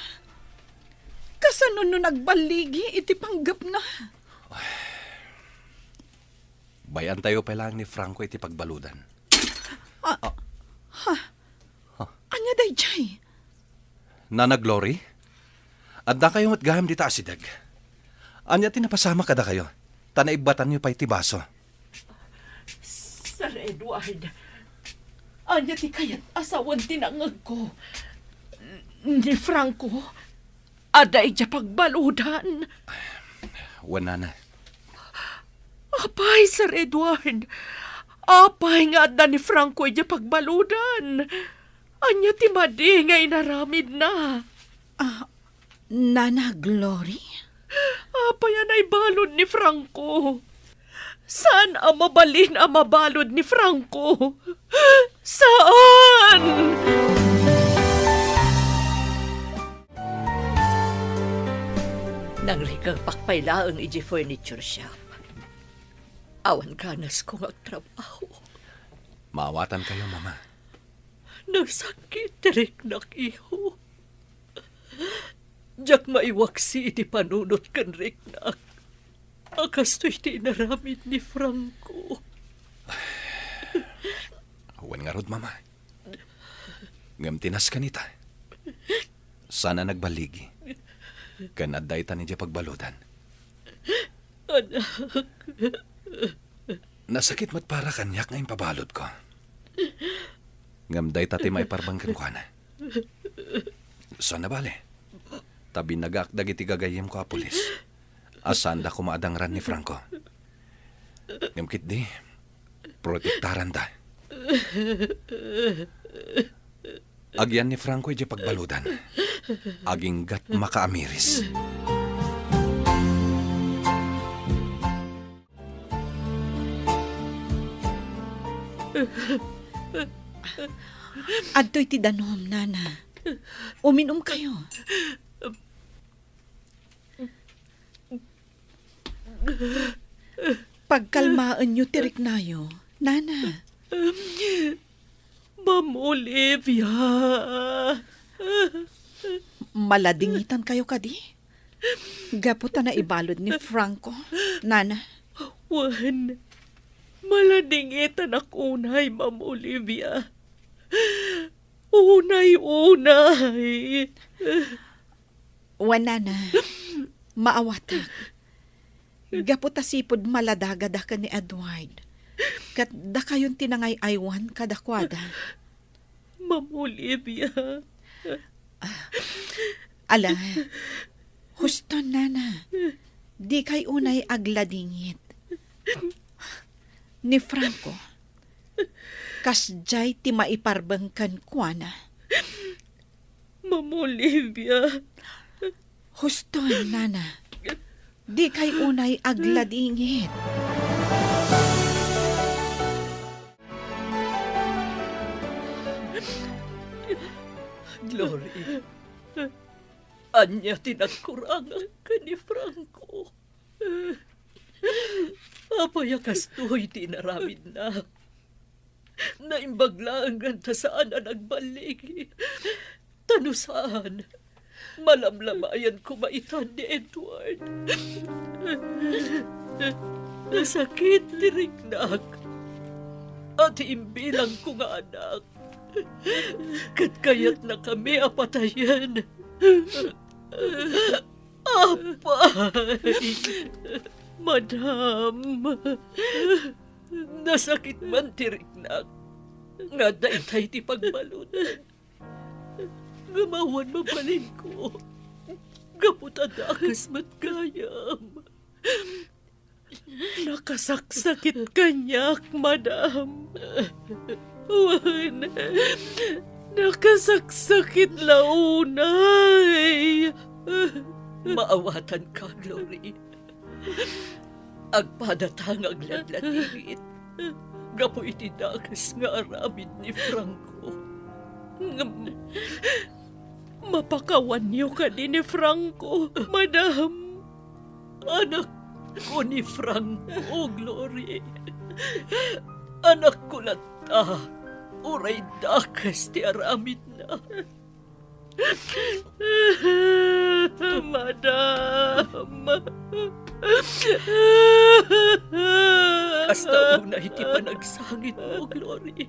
Kasano no nagbaligi iti panggap na. Bayan tayo pa lang ni Franco iti pagbaludan. Anya day jay? Nana Glory? Adda kayo matgaham di taasidag. Anya tinapasama kada kayo. Tanaibatan niyo pa iti baso. Sir Edward, anya ti kayat asawan tinangag ko. Ni Franco, aday dya pagbaludan. Wala na. Apay, Sir Edward. Apay nga adda ni Franco dya pagbaludan. Anya ti madi nga inaramid na. Nana Glory? Apay anay balod ni Franco. Saan ang mabalin ang mabalod ni Franco? Saan? Nang rikang pakpailaang iji furniture shop. Awan kanas kong agtrabaho. Maawatan kayo, Mama. Nagsakit rik nak iho. Diyak maiwaksi iti panunot kan rik nak. Akasto'y tinaramid ni Franco. Huwag nga rod, Mama. Ngamtinas ka nita. Sana nagbaligi. Kanaday ta niya pagbaludan. Anak. Nasakit mat para kanyak ngayon pabalod ko. Ngamday ta ti may parbangkan ko na. Sana bale. Tabi nagakdag iti gagayim ko a pulis. Asan da kumadangran ni Franco. Ngamkit di, protektaran da. Agyan ni Franco iti pagbaludan. Aging gat makaamiris. Adto'y ti danom, Nana. Uminom kayo. Pagkalmaan nyo tirik nayo, Nana. Ma'am Olivia. Maladingitan kayo kadi. Gaputa na ibalod ni Franco, Nana. Wan, maladingitan ako unay, Ma'am Olivia. Unay. Wan, Nana. Maawatak. Gaputa sipod maladagada ka ni Edward. Kat da kayon tinangay aywan kadakwada. Ma'am Olivia. Ala, husto, Nana. Di kay unay agladingit. Ni Franco, kasjay ti maiparbangkan kuana. Ma'am Olivia. Husto, Nana. Di kay unay agladingit. Glory. Anya tinagkurangan ka ni Franco. Apaya kastoy tinaramid na. Naimbaglaan ganta saan na nagbalik. Tanusaan. Malamlamayan kumaitan ni Edward. Nasakit dirignak. At imbilang ko nga anak. Kat kaya't na kami apatayan. Apay! Madam, nasakit man tiriknak. Nga daytay ti pagbalunan. Gamawan mabalin ko. Gaputadakas matgayam. Nakasaksakit kanyak, madam. Wan, nakasaksakit launay. Maawatan ka, Glory. Agpadatang agladlatingit. Gapo iti dakas nga aramid ni Franco. Mapakawan niyo ka din ni Franco, madam. Anak ko ni Franco, Glory. Anak ko lata. Uray dakas ti aramid na. Madam. Kasta una iti panagsangit mo, Glory.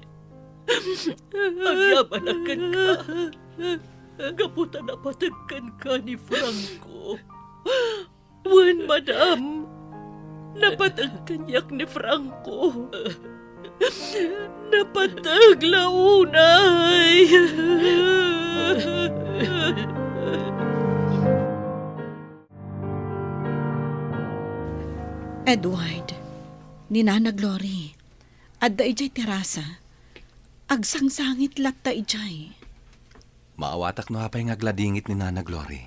Agyamanakan ka. Gaputan na patagkan ka ni Franco. Wan, madam. Napatag kanyak ni Franco. Napatag launay. Edward, ni Nana Glory, adda ijay terasa. Agsangsangit latta ijay. Maawatak no hapay nga gladingit ni Nana Glory.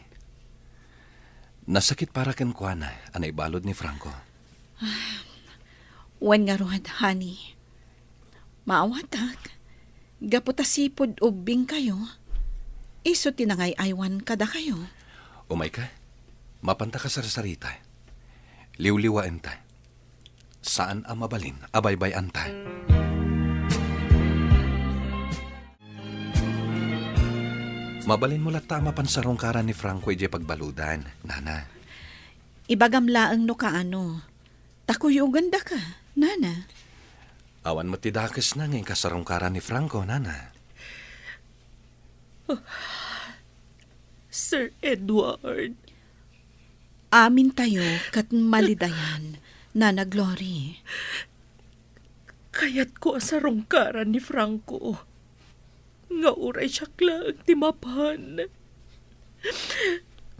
Nasakit para ken kuana, anay balod ni Franco. Wan nga ruhad, honey. Maawatak. Gaputasipod ubing kayo. Iso tinangay aywan kada kayo. Umay ka, mapanta ka sa sarita. Liwliwain ta. Saan ang mabalin, abaybayan ta. Mabalin mo lata mapansarong kara ni Franco ije pagbaludan, Nana. Ibagamlaang no kaano. Takuyo ganda ka, Nana. Awan mo tidakes na ngayon kasarong kara ni Franco, Nana. Sir Edward. Amin tayo kat malidayan, Nana Glory. Kayat ko sa rungkaran ni Franco. Nga uray siya lang timapan.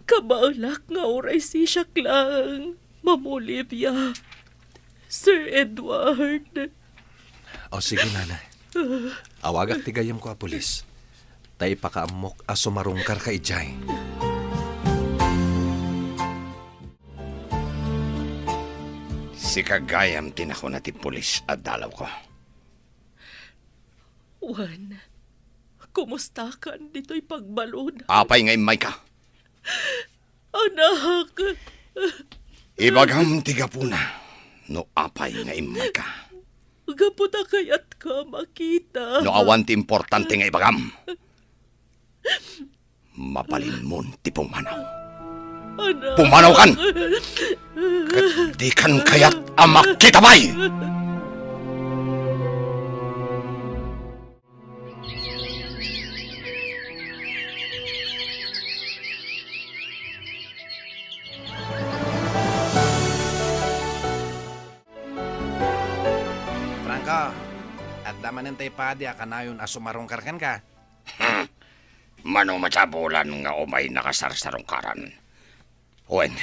Kabalak nga oray si siya lang, Ma'am Olivia. Sir Edward. O sige, Nana. Awagak tigayam ko a pulis. Tay pakaamok a sumarungkar ka ijay. Si kagayam tinako na ti pulis at dalaw ko. Juan, kumusta ka dito'y pagbalod? Apay ngay may ka. Anak! Ibagam tiga puna. No apay ngay may ka. Gaputa kayat ka makita. No awan ti importante nga ibagam. Mapalin mo ti pumanaw. Anak! Pumanaw kan! Kat di kan kayat amak kita bay! Franco, at damanin tayo pa di akanayon asumarungkarkan ka. Manong matsabulan nga umay nakasarsarungkaran. Owen,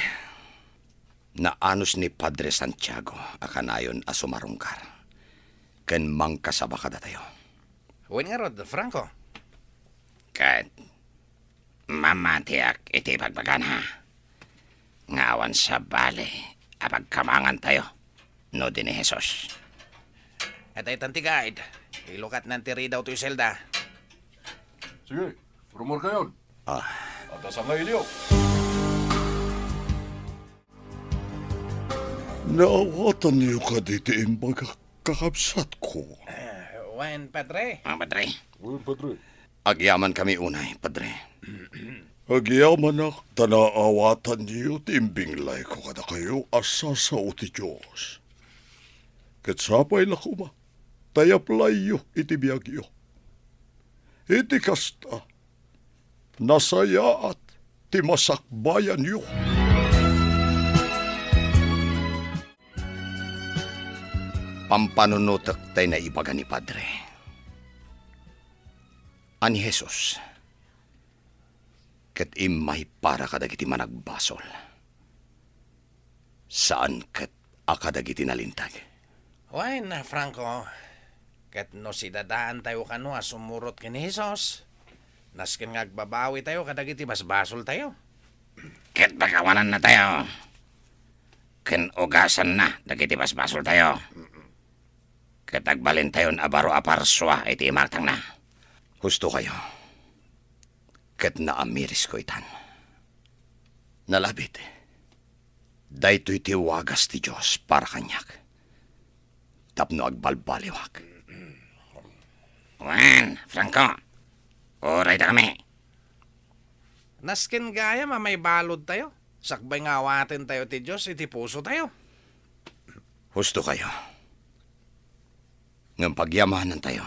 naanos ni Padre Santiago akanayon asumarungkar. Ken mangkasaba ka tayo. Uwin nga rod, Franco. Kat mamatiak iti pagbagan ha. Ngawan sa bale apagkamangan tayo. No din ni Jesus. At ay tantigayad. Ilukat ng tiri daw to yung selda. Sige, rumor kayon. At sa ngayon niyo. Naawatan niyo ka dito imbaga kakabsat ko. Wan, Padre. Mga padre, Well, Padre. agyaman kami unay, padre. Agyaman na tanaawatan niyo timbinglay ko kada kayo asa sa uti Diyos. Katsapay la kuma, tayaplayo iti biyagyo. Iti kasta, nasaya at timasakbayan niyo. Pampanunutak tayo na ibaga ni Padre. Ani Jesus, kat imay para kadagiti managbasol. Saan kat akadagiti nalintag? Wan, Franco. Ket no si dadaan tayo kano sumurot ken Hesus. Nasken nga agbabawi tayo kadagiti basbasol tayo. Ket bakawanan na tayo. Ken ugasan na, dagiti basbasol tayo. Ket agbalin tayo na abaro aparswa, iti imartang na. Husto kayo. Ket naamiris ko itan. Nalabit. Daytoy ti wagas ti Diyos para kanyak. Tapno agbalbaliwak. Juan, Franco, oray na kami. Nasken gaya may balod tayo. Sakbay nga awatin tayo ti Diyos, iti puso tayo. Husto kayo. Ng pagyamanan tayo.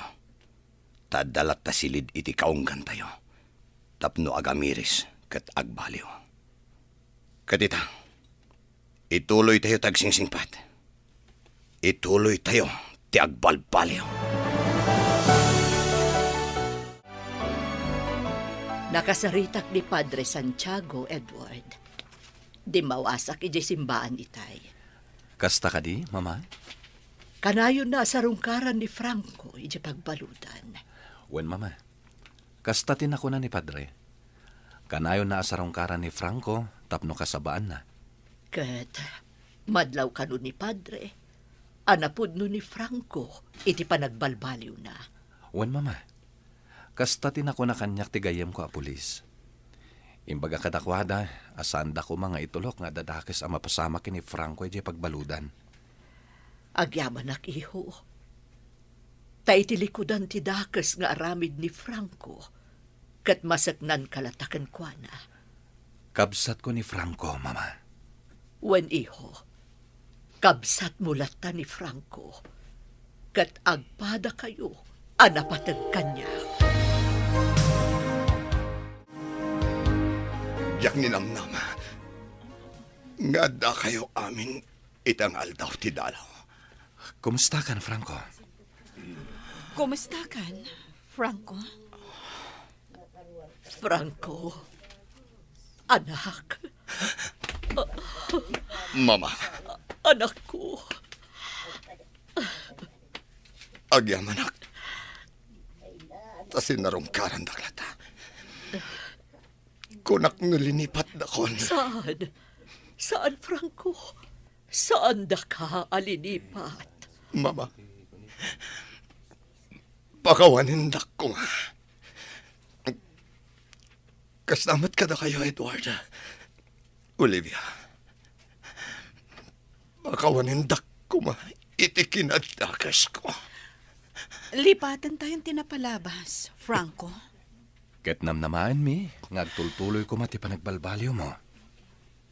Tadalat ta silid iti kaunggan tayo. Tapno agamiris ket agbaliw. Katita, ituloy tayo tagsingsingpat. Ituloy tayo ti agbalbaliw. Nakasaritak ni Padre Santiago, Edward. Di mawasak iti simbaan itay. Kasta ka di, mama? Kanayon na sa rungkaran ni Franco, iti pagbaludan. Wen, mama. Kasta tinako na ni Padre. Kanayon na asarong karan ni Franco, tapno kasabaan na. Ket, madlaw kano ni Padre, anapod no ni Franco, iti panagbalbaliw na. Wen, mama. Kasta tinako na kanyak tigayem ko a pulis. Imbaga kadakwada, asanda ko mga itulok nga dadakes ang mapasama kini Franco iti pagbaludan. Agyaman ak iho. Ta itilikudan ti dakes nga aramid ni Franco, ket masaknan kalataken kwa na. Kabsat ko ni Franco, mama. Wen iho, kabsat mulat ta ni Franco, ket agpada kayo, anapatag kanya. Yak ninamnama. Nga da kayo amin itangal daw ti dalaw. Kumusta kan, Franco? Kumusta kan, Franco? Franco, anak, Mama, anak ko. agyamanak. Tasin narungkaran daklata. Kunak nalinipat da kon. Saan? Saan, Franco? Saan da ka alinipat? Mama, pakawanin da ko nga. Kaslamat ka na kayo, Edward. Olivia, pakawanin da ko nga. Itikinadakas ko. Lipatan tayong tinapalabas, Franco. Ketnam naman mi, ngagtultuloy ko mati panagbalbaliw mo.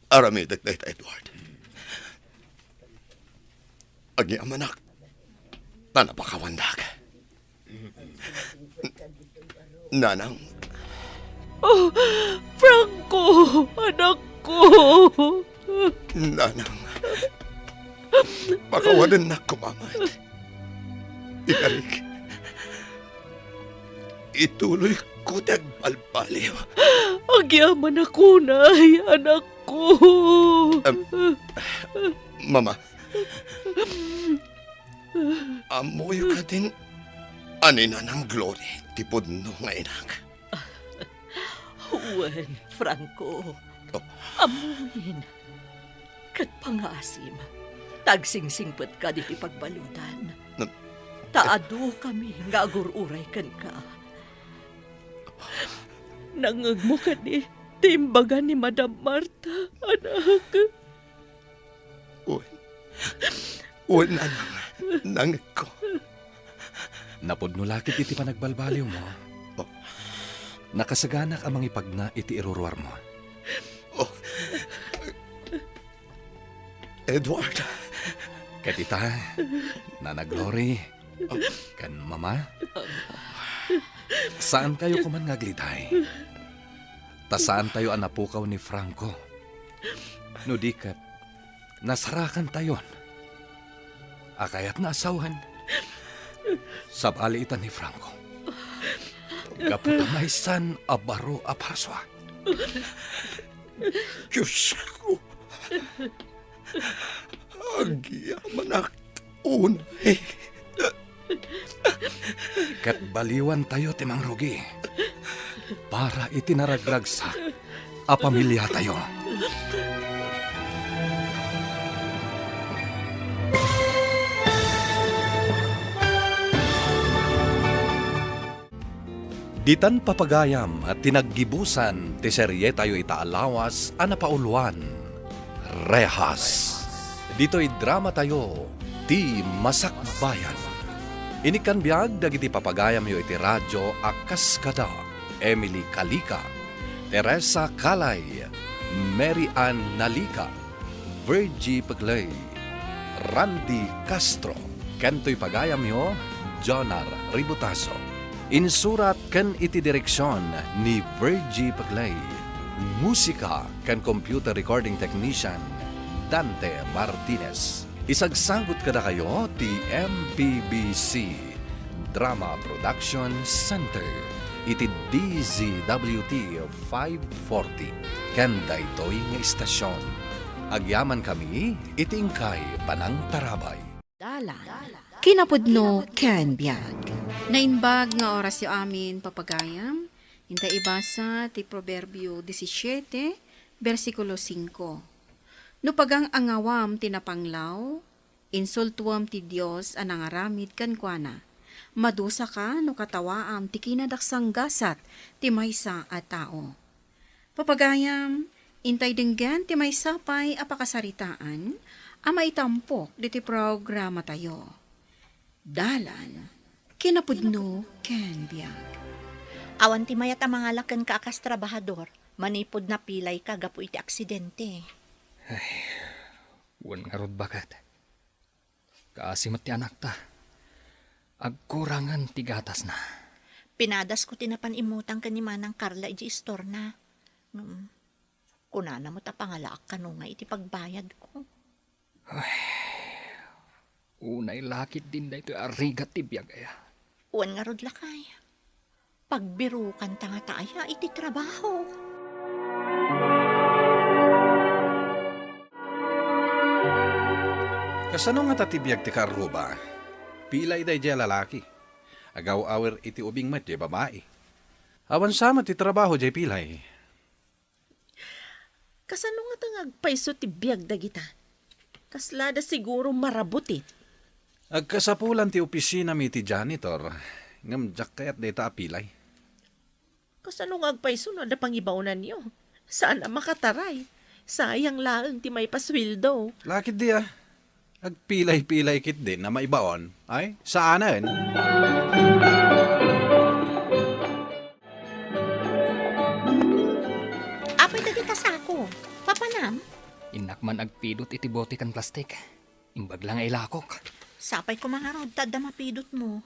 Aramidak na ito, Edward. Agyamanak. Nanapakawandak. Nanang, Oh, Franco, anak ko. nanang. Pakawanan na kumamat. Ikarik. Ituloy ko nagbalbaliw. Agyaman ako na, anak ko. Mama. Amoy ka din. Anina ng glory. Tipod no nga inak. Wen, Franco, Oh. amuin. Kat pangasim, tagsingsingpet ka di pagbaludan. Na- Taado kami nga agururay kan ka. Nangag mo ka ni timbaga ni Madam Marta, anak. Uwan nanang. Nangit ko. Napudnulakit iti panagbalbaliw mo. Oh. Nakasaganak amang ipagna iti iruruar mo. Oh. Edward. Ket ita, Nana Glory, kan mama, saan kayo kuman ngaglitay? Ta saan tayo anapukaw ni Franco? No di kat, nasarakan tayon. Akayat na asawan. Sabali ita ni Franco. Kaputamaisan abaro aparswa. Diyos ko. Agyaman ak unay. Kat baliwan tayo timang rugi. Para itinaragragsak a pamilya tayo. Ditan papagayam at tinaggibusan ti serye tayo itaalawas a napauluan. Rehas. Dito'y drama tayo, ti Masakbayan. Inikan biyag dagiti papagayam yo iti radyo a Kaskada, Emily Kalika, Teresa Kalay, Mary Ann Nalika, Virgie Paglay, Randy Castro, kento'y pagayam yo, Jonar Ributaso. Insurat ken iti direksyon ni Virgie Paglay. Musika ken computer recording technician Dante Martinez. Isagsanggot kada kayo ti MPBC Drama Production Center. Iti DZWT 540. Ken daytoy nga istasyon. Agyaman kami iti ingkay panang tarabay. Kinapudno ken biag. Nainbag nga oras yo amin papagayam. Hinta ibasa ti Proverbio 17, versikulo 5. No pagang angawam tinapanglaw, insultuam ti Dios anang aramid kankwana. Madusa ka no katawaam ti kinadaksang gasat ti maysa a tao. Papagayam, intay denggan ti maysa pay apakasaritaan, amay tampok diti programa tayo. Dalan, kinapudno ken biag. Awan ti mayat ang mga lakan ka akas trabahador, manipod na pilay ka gapu iti aksidente. Wan nga rod bakat. Kaasimat ti anak ta. Agkurangan ti gatas na. Pinadas ko tinapan imutang kanimanang Carla iti istor na. Kunana mo ta pangalaak ka nga iti pagbayad ko. Unay lakit din da ito arigat ti biyag aya. Uwan nga rod lakay. Pagbirukan ta nga taaya iti trabaho. Kasano nga tatibiyag ti karuba? Pilay day jay lalaki. Agaw-awer iti ubing met jay babae. Awan sama ti trabaho jay pilay. Kasano nga tangagpaiso ti biyag dagita? Kaslada siguro marabutit. Agkasapulan ti opisina mi ti janitor. Ngamjak kayat data apilay. Kasano nga agpaiso na da pangibaunan niyo? Saan na makataray? Sayang laang ti may paswildo. Lakit di ah. Agpilay-pilay kit din na maibaon. Ay, saanan? Apay dagita sako. Papanam? Inakman agpidot iti bote kan plastik. Imbag lang ay lakok. Sapay ko mga rod, tada mapidot mo.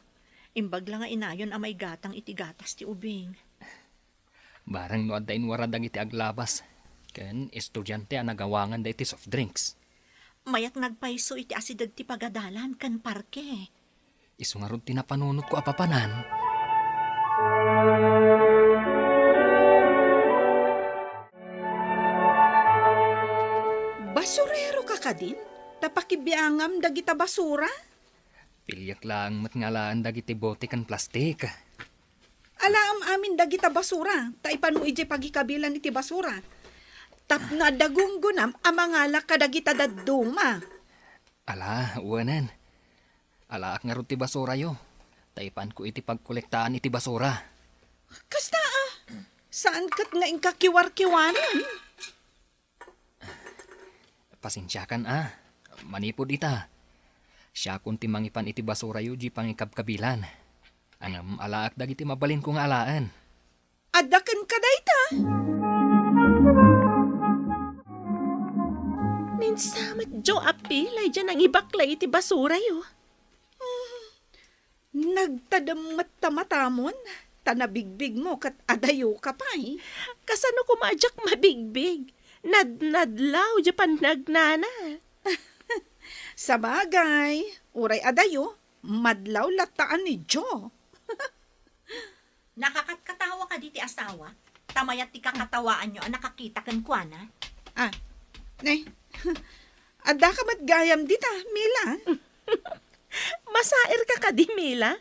Imbag lang nga inayon amay gatang iti gatas ti ubing. Barang no adain waradag iti aglabas. Ken estudyante ang nagawangan da iti soft drinks. Mayak nagpaiso iti asidag ti pagadalan kan parke. Isu nga rod tinapanunot ko apapanan. Basurero ka ka din? Tapakibiangam dagita basura? Pilyak lang matngalaan dagiti bote kan plastik. Alaam amin dagita basura. Taipano ije pagikabilan iti basura. Tapna dagunggunam amangalak kadagita daduma. Ala, uwanan. Alaak nga rod ti basura yo. Taipan ko iti pagkolektaan iti basura. Kasta saan kat nga ingkakiwar-kiwanan? Pasensyakan manipod ita. Siya kun ti mangipan iti basura yo di pangikabkabilan. Angam alaak dagiti mabalin ko nga alaan. Adakan ka dayta. Ninsamat jo apilay dyan ang ibaklay iti basura yo. Nagtadamat tamatamon. Tanabigbig mo kat adayo ka pa eh. Kasano kumadyak mabigbig? Nadnadlaw dyan panagnana. Sa bagay, uray adayo, madlaw lataan ni Jo. Nakakatkatawa ka di ti asawa? Tamayat ti kakatawaan nyo ang nakakita kan kuana? Ada ka matgayam dita, Mila. Masair ka ka di, Mila?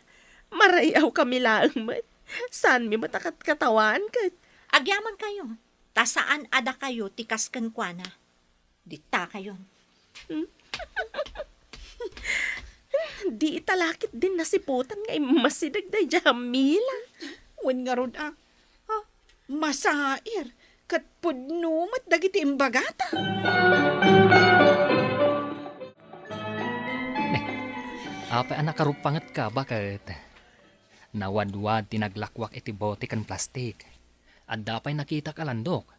Marayaw kami laang mat. Saan mi matakat katawan kat? Agyaman kayo. Tasaan ada kayo tikasken kwa na. Dita kayo. Di italakit din nasiputan nga masidag day Jamila. Wan nga rod masair. Kat pudnumat dagiti imbagata. Apay anak karupangat ka, bakit? Nawadwad tinaglakwak iti bote kan plastik. At dapay nakita ka landok.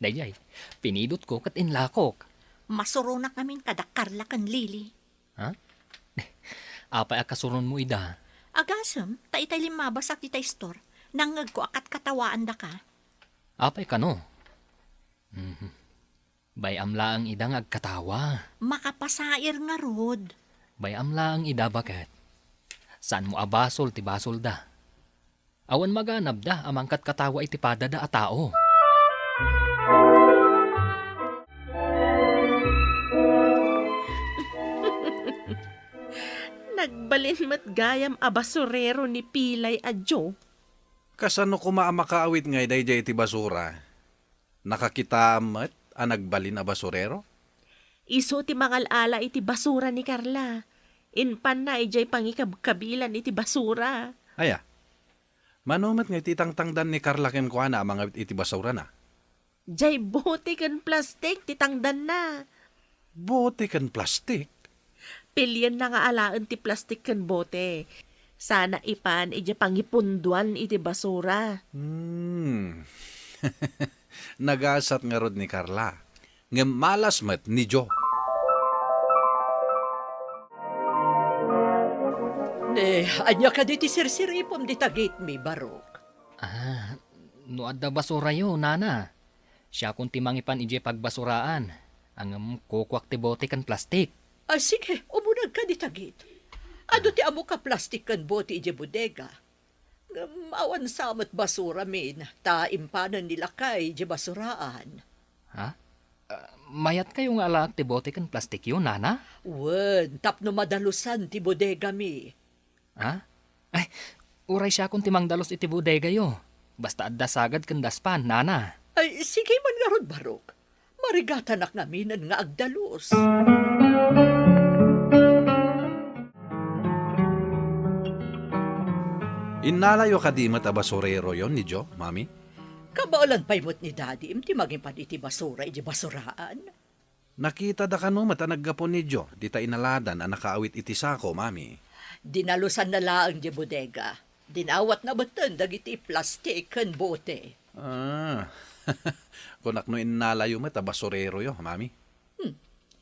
Dayay, pinidot ko kat inlakok. Masurunak namin kada Carla kan Lily. Ha? Apay akasuron mo ida. Agasem, taitay limabasak di tay store. Nangag ko akat katawaan da ka. Apay ka no? Bay amla ang ida nga agkatawa. Makapasair nga rod. Bay amla ang ida, bakit? Saan mo abasol ti basol da? Awan maganab da amangkat katawa iti pada da a tao. Nagbalin mat gayam a basurero ni Pilay a Joe. Kasano ko maamakaawit ngay dayjay iti basura? Nakakita amat a nagbalin a basurero? Iso ti mangalala iti basura ni Carla. Inpan na ijay pangikabkabilan iti basura. Aya, manumat nga iti tangtangdan ni Carla ken kuana mga iti basura na. Jay bote kan plastik titangdan na. Bote kan plastik. Pilyan na nga alaan ti plastik kan bote. Sana ipan ijay pangipunduan iti basura. Nagasat nga rod ni Carla. Nga malas met ni Jo. Anya ka di ti sirsiripom di tagit mi, Barok. No adda basura yo, nana. Siya kung timangipan ije pagbasuraan. Ang kukwak ti bote kan plastik. Sige, umunag ka di tagit. Ado ti amo ka plastik kan bote ije bodega. Awan samat basura min, ta impanan nila kay ije basuraan. Ha? Mayat kayo nga alak ti bote kan plastik yun, nana? Wen, tapno madalusan ti bodega mi. Ha? Ay, uray siya kung timang dalos iti bodega yo. Basta adda sagad kan daspan, nana. Ay, sige man nga rod, Barok. Marigatanak naminan nga agdalos. Inalayo kadimat a basurero yon ni Jo, mami? Kabaulan pa'y mo't ni Daddy, imti maging iti basura, iti basuraan. Nakita da kano mata naggapon ni Jo, di ta inaladan a nakaawit iti sako, mami. Dinalusan na laang di bodega. Dinawat na batan dagiti plastik kan bote. Kunak no inalayo mata basurero yo, mami.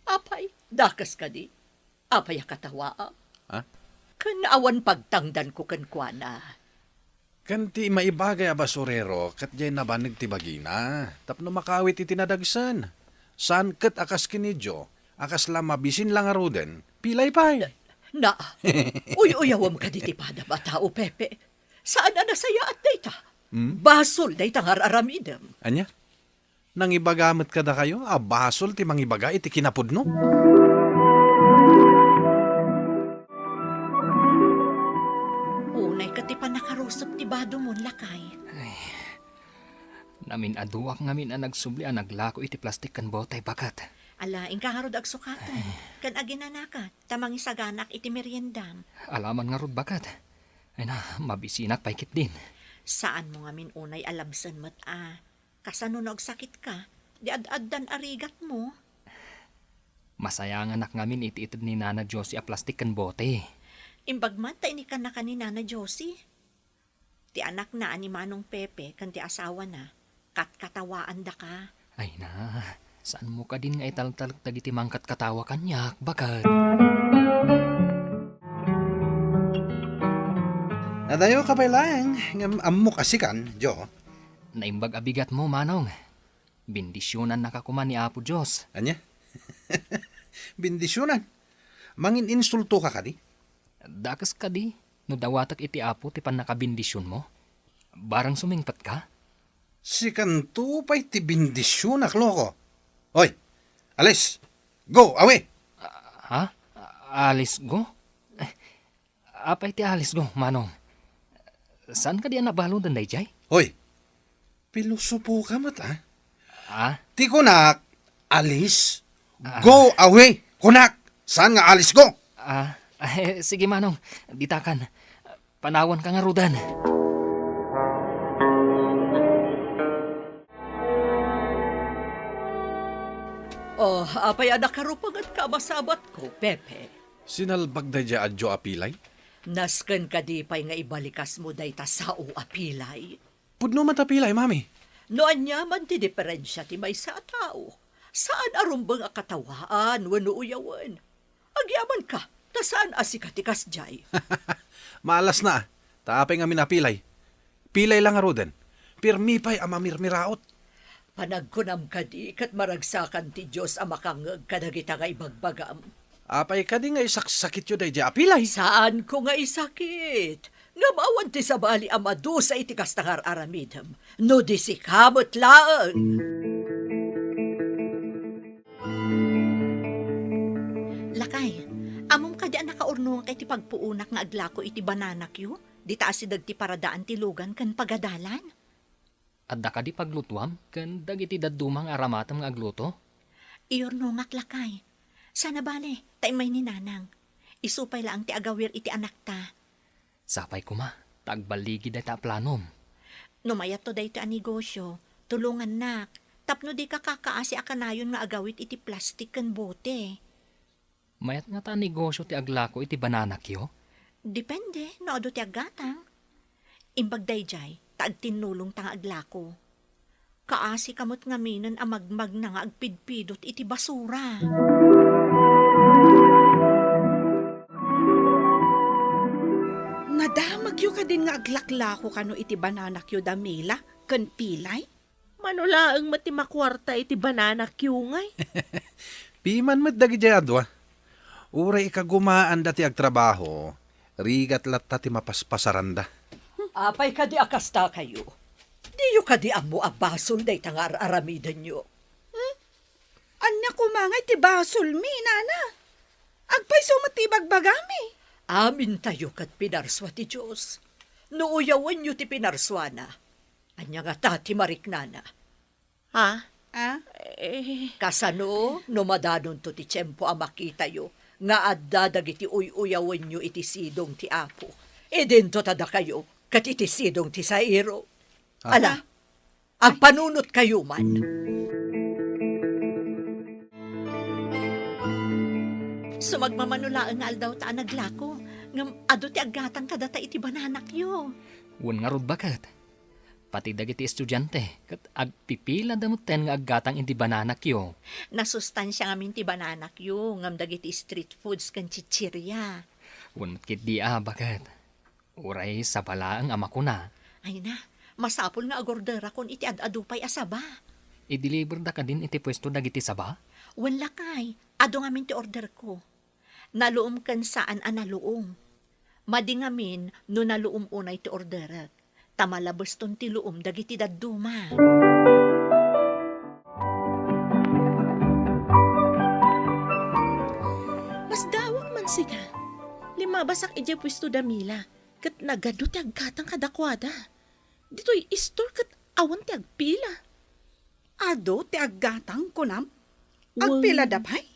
Apay, dakas ka di. Apay katawa. Ha? Kan awan pagtangdan ko kan kuana. Kanti maibagay a basurero, kat jay nabanig ti bagina. Tapno makawit iti nadagsan. San kat akas kinidyo, akas lamabisin lang aruden, pilay pay. Na, uyawam ka di ti pada batao, Pepe. Saan na nasaya at dayta? Basol dayta nga aramidem. Anya? Nang ibagamat kada kayo, basol ti mangibaga iti kinapudno? Unay ka ti panakarusop ti bado mo lakay. Namin aduak ngamin ang nagsubli ang naglako iti plastik kan botay bakat. Ala, ingkaharod ag sukatan. Kan aginanakat, tamang isaganak iti meriendam. Alaman nga rod bakat. Ay na, mabisinak paikit din. Saan mo ngamin unay alabsan mat kasano nagsakit ka, di ad-addan arigat mo. Masaya nga anak ngamin iti-itid ni Nana Josie a plastik kan bote. Imbagman ta ini ka na kanina na Josie. Ti anak na ni Manong Pepe kan ti asawa na, katkatawaan da ka. Ay na, saan mo ka din nga italtalag dagiti mangkat katawa kanyak, bakat? Nadayo ka pa lang, amok asikan, Jo. Naimbag abigat mo, Manong. Bindisyonan nakakuman ni Apo Diyos. Anya? Bindisyonan. Mangin insulto ka kadi? Dakas ka di, no dawatak iti Apo ti pan nakabindisyon mo. Barang sumingpat ka? Si kanto pa'y ti bindisyonak, loko. Hoy, alis. Go, awe. Ha? Alis go? Apay ti alis go, Manong. Saan ka di nabalo dan dayjay? Hoy, pilusupo ka mata. Ah, Ti kunak, alis. Go away. Kunak, saan nga alis ko? sige manong, ditakan. Panawan ka nga rudan. Oh, apay anak karupangat ka masabat ko, Pepe. Sinalbag da dya adyo apilay? Nasken ka di pa'y nga ibalikas mo day ta sao apilay. Pudno matapilay, mami. Noan niya man ti diferensya ti may sa tao. Saan arumbang akatawaan, wano uyawan? Agyaman ka, ta saan asikatikas jay? Maalas na. Taapay nga minapilay. Pilay lang nga roden. Pirmipay amamirmiraot. Panagkunam ka di, kat maragsakan ti Diyos ang makangag kadagita nga ibagbagam. Apay ka di nga isaksakit yun day dya apilay. Saan ko nga isakit? Nga maawan ti sabali amado sa itikas tangar aramidam. No di si kamot laang. Lakay, amom ka di ang nakaurnong kay ti pagpuunak nga aglako iti bananak yu? Di taas si dagti paradaan ti lugan kan pagadalan? Adda ka di paglutwam, kan dagiti dadumang aramatam nga agluto? Iurnongak lakay. Sana bale, tay may ninanang. Isupay lang ti agawir iti anak ta. Sapay ko ma, tagbaligi da ta planom. Numayat to day ti a negosyo. Tulungan nak. Tapno di ka kakaasi akanayon nga agawit iti plastik kan bote. Mayat nga ta negosyo ti aglako iti bananak yo? Depende, no ado ti aggatang. Imbag dayjay, taag tinulong tang aglako. Kaasi kamot nga minan amagmag na nga agpidpidot iti basura. Nadamag yu ka din nga aglaklako kano iti bananak yu damila, kan pilay? Manulaang matimakwarta iti banana kyungay. Piman met dagi dya adwa. Uray ikagumaan dati agtrabaho. Rigat latta ti mapaspasaranda. Apay ka di akasta kayo. Di yu ka di amo abasol day tangar aramidan nyo. Anya kumangay ti basol mi, nana. Agpay sumatibag bagami. Amin tayo kat pinarswa ti Diyos. Nuuyawan nyo ti pinarswa na. Anya nga tati mariknana. Ha? Ah? Kasano, numadanon to ti tiyempo ang makita yo, nga adda dagiti uyawan nyo iti sidong ti apo. E dento tada kayo, kat iti sidong ti sairo. Ala, ang panunot kayo man. Sumagmamanulaan nga aldaw ta naglako. Ngam ado ti aggatang kadata iti bananak yu. Wan nga rod bakat. Pati dagiti estudyante, kat agpipila damutten nga aggatang iti bananak yo. Nasustansya ngamin ti bananak yu. Ngam dagiti street foods kan chichirya. Wan matkit di bakat. Uray sa balaang ama ko na. Ay na, masapol nga agordera kon iti adupay asaba. I-deliver da ka din iti pwesto dagiti saba? Wan lakay, ado ngamin ti order ko. Naluom kan saan naluom. Madingamin no naluom unay ti orderat. Tamalabos ton ti luom dagiti dadduma. Mas dawag man siga. Limabasak ije pwesto damila. Kat nagado ti aggatang kadakwada. Dito'y istor kat awan ti agpila. Ado ti aggatang kunam? Agpila dapay?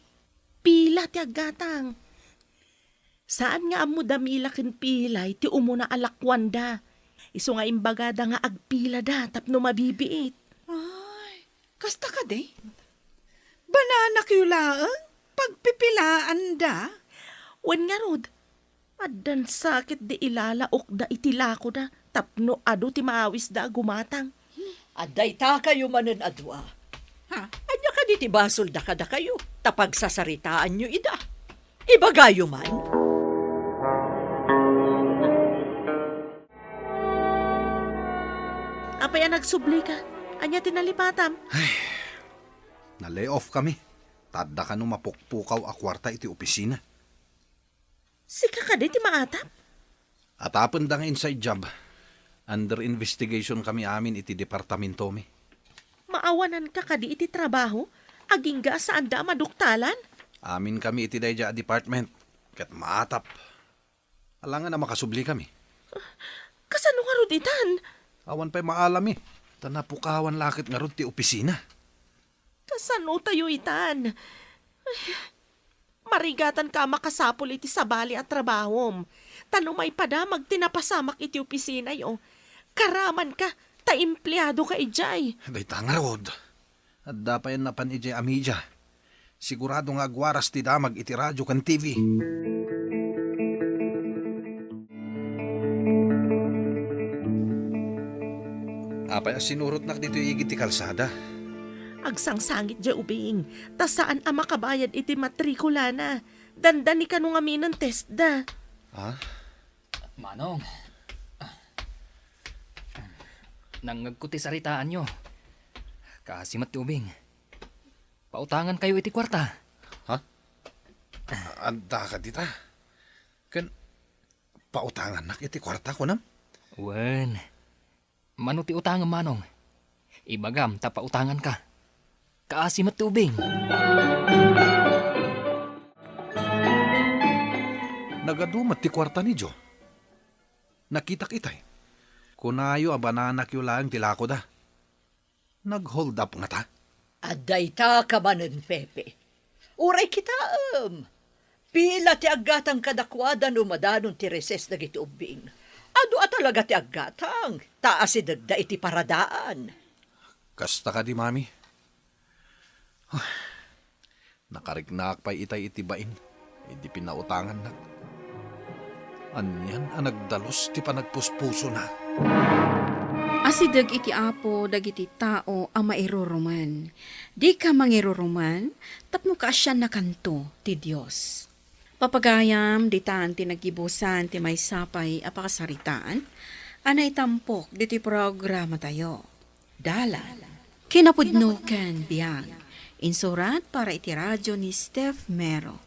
Pila ti aggatang. Saan nga amo damila ken pilay ti umuna alakwanda. Iso nga imbagada nga agpila da tapno mabibiit. Ay, kasta ka de? Bananak yu laang? Pagpipilaan da? Wen nga rod. Addan sakit di ilalaok da itilako da tapno ado ti maawis da gumatang. Aday ta kayo manen adwa. Ha? Anya ka di ti basol da kada kayo. Tapag sasaritaan nyo ida. Ibagayo man. Apay nagsubli ka. Anya tinalipatam. Na-lay off kami. Tadda ka nung mapukpukaw a kwarta iti opisina. Sika ka di ti maatap. Atapon da nga inside job. Under investigation kami amin iti departamento mi. Maawanan ka kadi iti trabaho. Agingga saan da maduktalan. Amin kami iti dayja department. Kat maatap. Alangan na makasubli kami. Kasano nga ruditan? Awan pa'y maalam eh. Tanapukawan lakit nga ron ti opisina. Kasano tayo itan? Ay, marigatan ka makasapol iti sabali at trabahom. Tanumay pa da magtinapasamak iti opisina yo. Karaman ka, ta empleyado ka ijay. Day tanga rod. At dapayan na pan ijay amidya. Sigurado nga agwaras ti damag iti radyo kan TV. Apay sinurot nak dito igit ti kalsada. Agsangsangit dya ubing, ta saan ang makabayad iti matrikula na. Dandani ka nung amin ng test da. Ha? Manong. Nangagkuti saritaan nyo. Kasi matubing. Pautangan kayo iti kwarta. Ha? Anda ka dita. Kan pautangan nak iti kwarta ko nam? Wen. Manuti utangan manong. Ibagam ta pautangan ka. Kaasi matubing. Nagadumat ti kwarta ni Jo. Nakita kitay. Kunayo abananak yu lang tilako da. Nag-hold up nga ta. Aday ta ka manen, Pepe. Uray kita, Pila ti aggatang kadakwadan umadanon ti reses dagiti ubing. Ado talaga ti aggatang. Taas si dagda iti paradaan. Kasta ka di, mami. Nakarignak pa itay itibain. Hindi pinautangan na. Anyan ang nagdalos ti panagpuspuso na. Asidag iti apo dagiti tao ang mairuruman. Di ka mangiruruman, tapno ka asyan na kanto ti Diyos. Papagayam, ditaan ti nagibusan ti may sapay apakasaritaan, anay tampok diti programa tayo. Dala, kinapudno ken biyag. Insurat para iti radyo ni Steph Mero.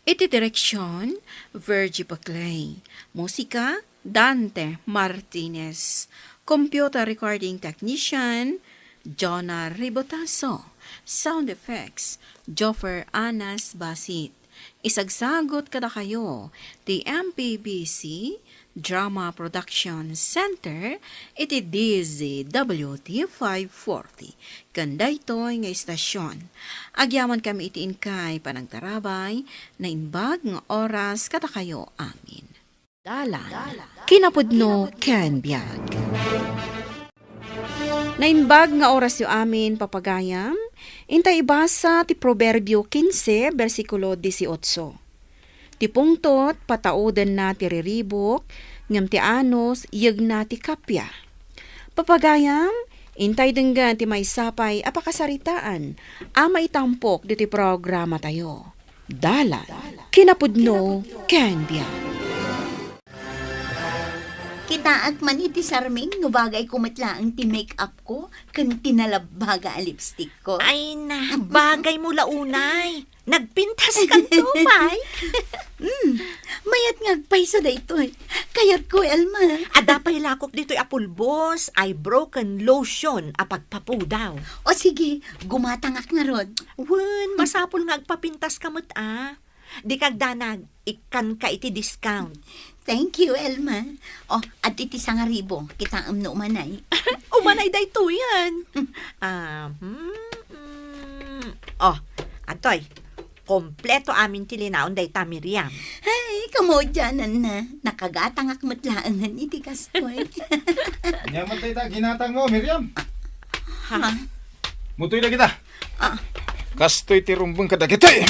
Iti direksyon, Virgie Baclay. Musika, Dante Martinez. Computer recording technician, Jonah Ribotaso. Sound effects, Joffer Anas Basit. Isagsagot kada kayo, the MPBC Drama Production Center, iti DZWT 540. Kanda ito'y nga istasyon. Agyaman kami iti inkay panagtarabay, na inbag ng oras kada kayo amin. Dalan, kinapudno ken biyag. Nainbag nga oras yu amin papagayam, intay ibasa ti Proverbio 15, versikulo 18. Ti pungtot, pataudan na ti riribok, ngam ti anos, yag na ti kapya. Papagayam, intay denggan ti may sapay apakasaritaan, ama itampok di ti programa tayo. Dala, kinapudno, ken biyag. Kitaag man iti sarming, no bagay kumatlaang ti make-up ko, kan tinalabaga a lipstick ko. Ay na, bagay mo launay. Nagpintas ka to, May. Mayat ngagpay sa daytoy. Kayat ko, Elma. Adapay lakok dito'y apulbos, ay broken lotion, apagpapudaw. O sige, gumatangak na rod. Wen, masapol nga agpapintas kamot Di kagdanag, ikan ka iti discount. Thank you, Elma. O, at iti sangaribo, kita amno umanay. Umanay day to yan. Atoy, kompleto amin tilinaon day ta Miriam. Ay, kamodyanan na. Nakagatangak matlaangan iti kastoy. Nyaman tayo ginatang mo, Miriam. Ha? Mutoy na kita. Kastoy ti rumbong kadagitoy.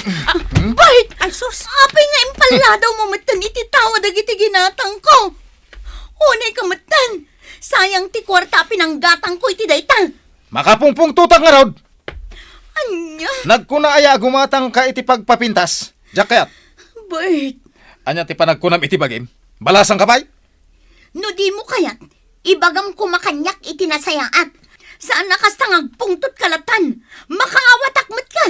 Bart! Ay, sus! Apay nga impaladaw mo matan iti tawa dagiti ginatang ko. Unay kamatan. Sayang ti kwarta pinanggatang ko iti dayta. Makapungpung tutang nga rod. Anya? Nagkunaaya gumatang ka iti pagpapintas. Jacket. Bart, Anya ti panagkunam iti bagim. Balasang kapay. no di mo kayat, ibagam ko makanyak iti nasayaat. Saan nakastangag pungtot kalatan? Makaawatakmat ka!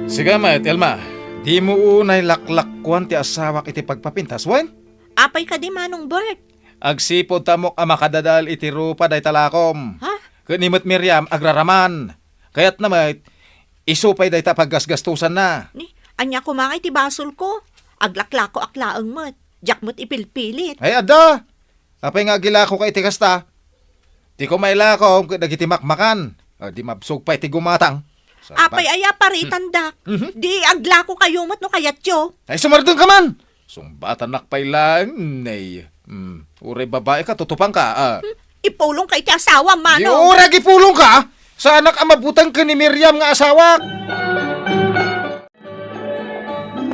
Sige, Mayat Elma. Di mo unay laklakkuan ti asawak iti pagpapintas, wen? Apay ka di manong Bert. Agsipod tamok ang makadadal iti rupa day talakom. Ha? Kunimot Miriam, agraraman. Kaya't na Mayat, isupay day ta paggasgastusan na. Ni, anya kumangay ti basol ko. Aglaklako aklaang mat. Jak mo't ipilpilit. Ay, ada! Apay nga gila ko kay tikasta. Di ko maila ko dagiti makmakan. Di mabsog pa iti gumatang. Apay aya paritan dak. Di agla ko kayo mat no kayat yo. Ay, sumardong ka man! Sumbatan nakpay lang, nay. Uray babae ka, tutupang ka. Ipulong kay ti asawa, Di mano. ura gipulong ka! Sa anak ang mabutang ka ni Miriam nga asawa!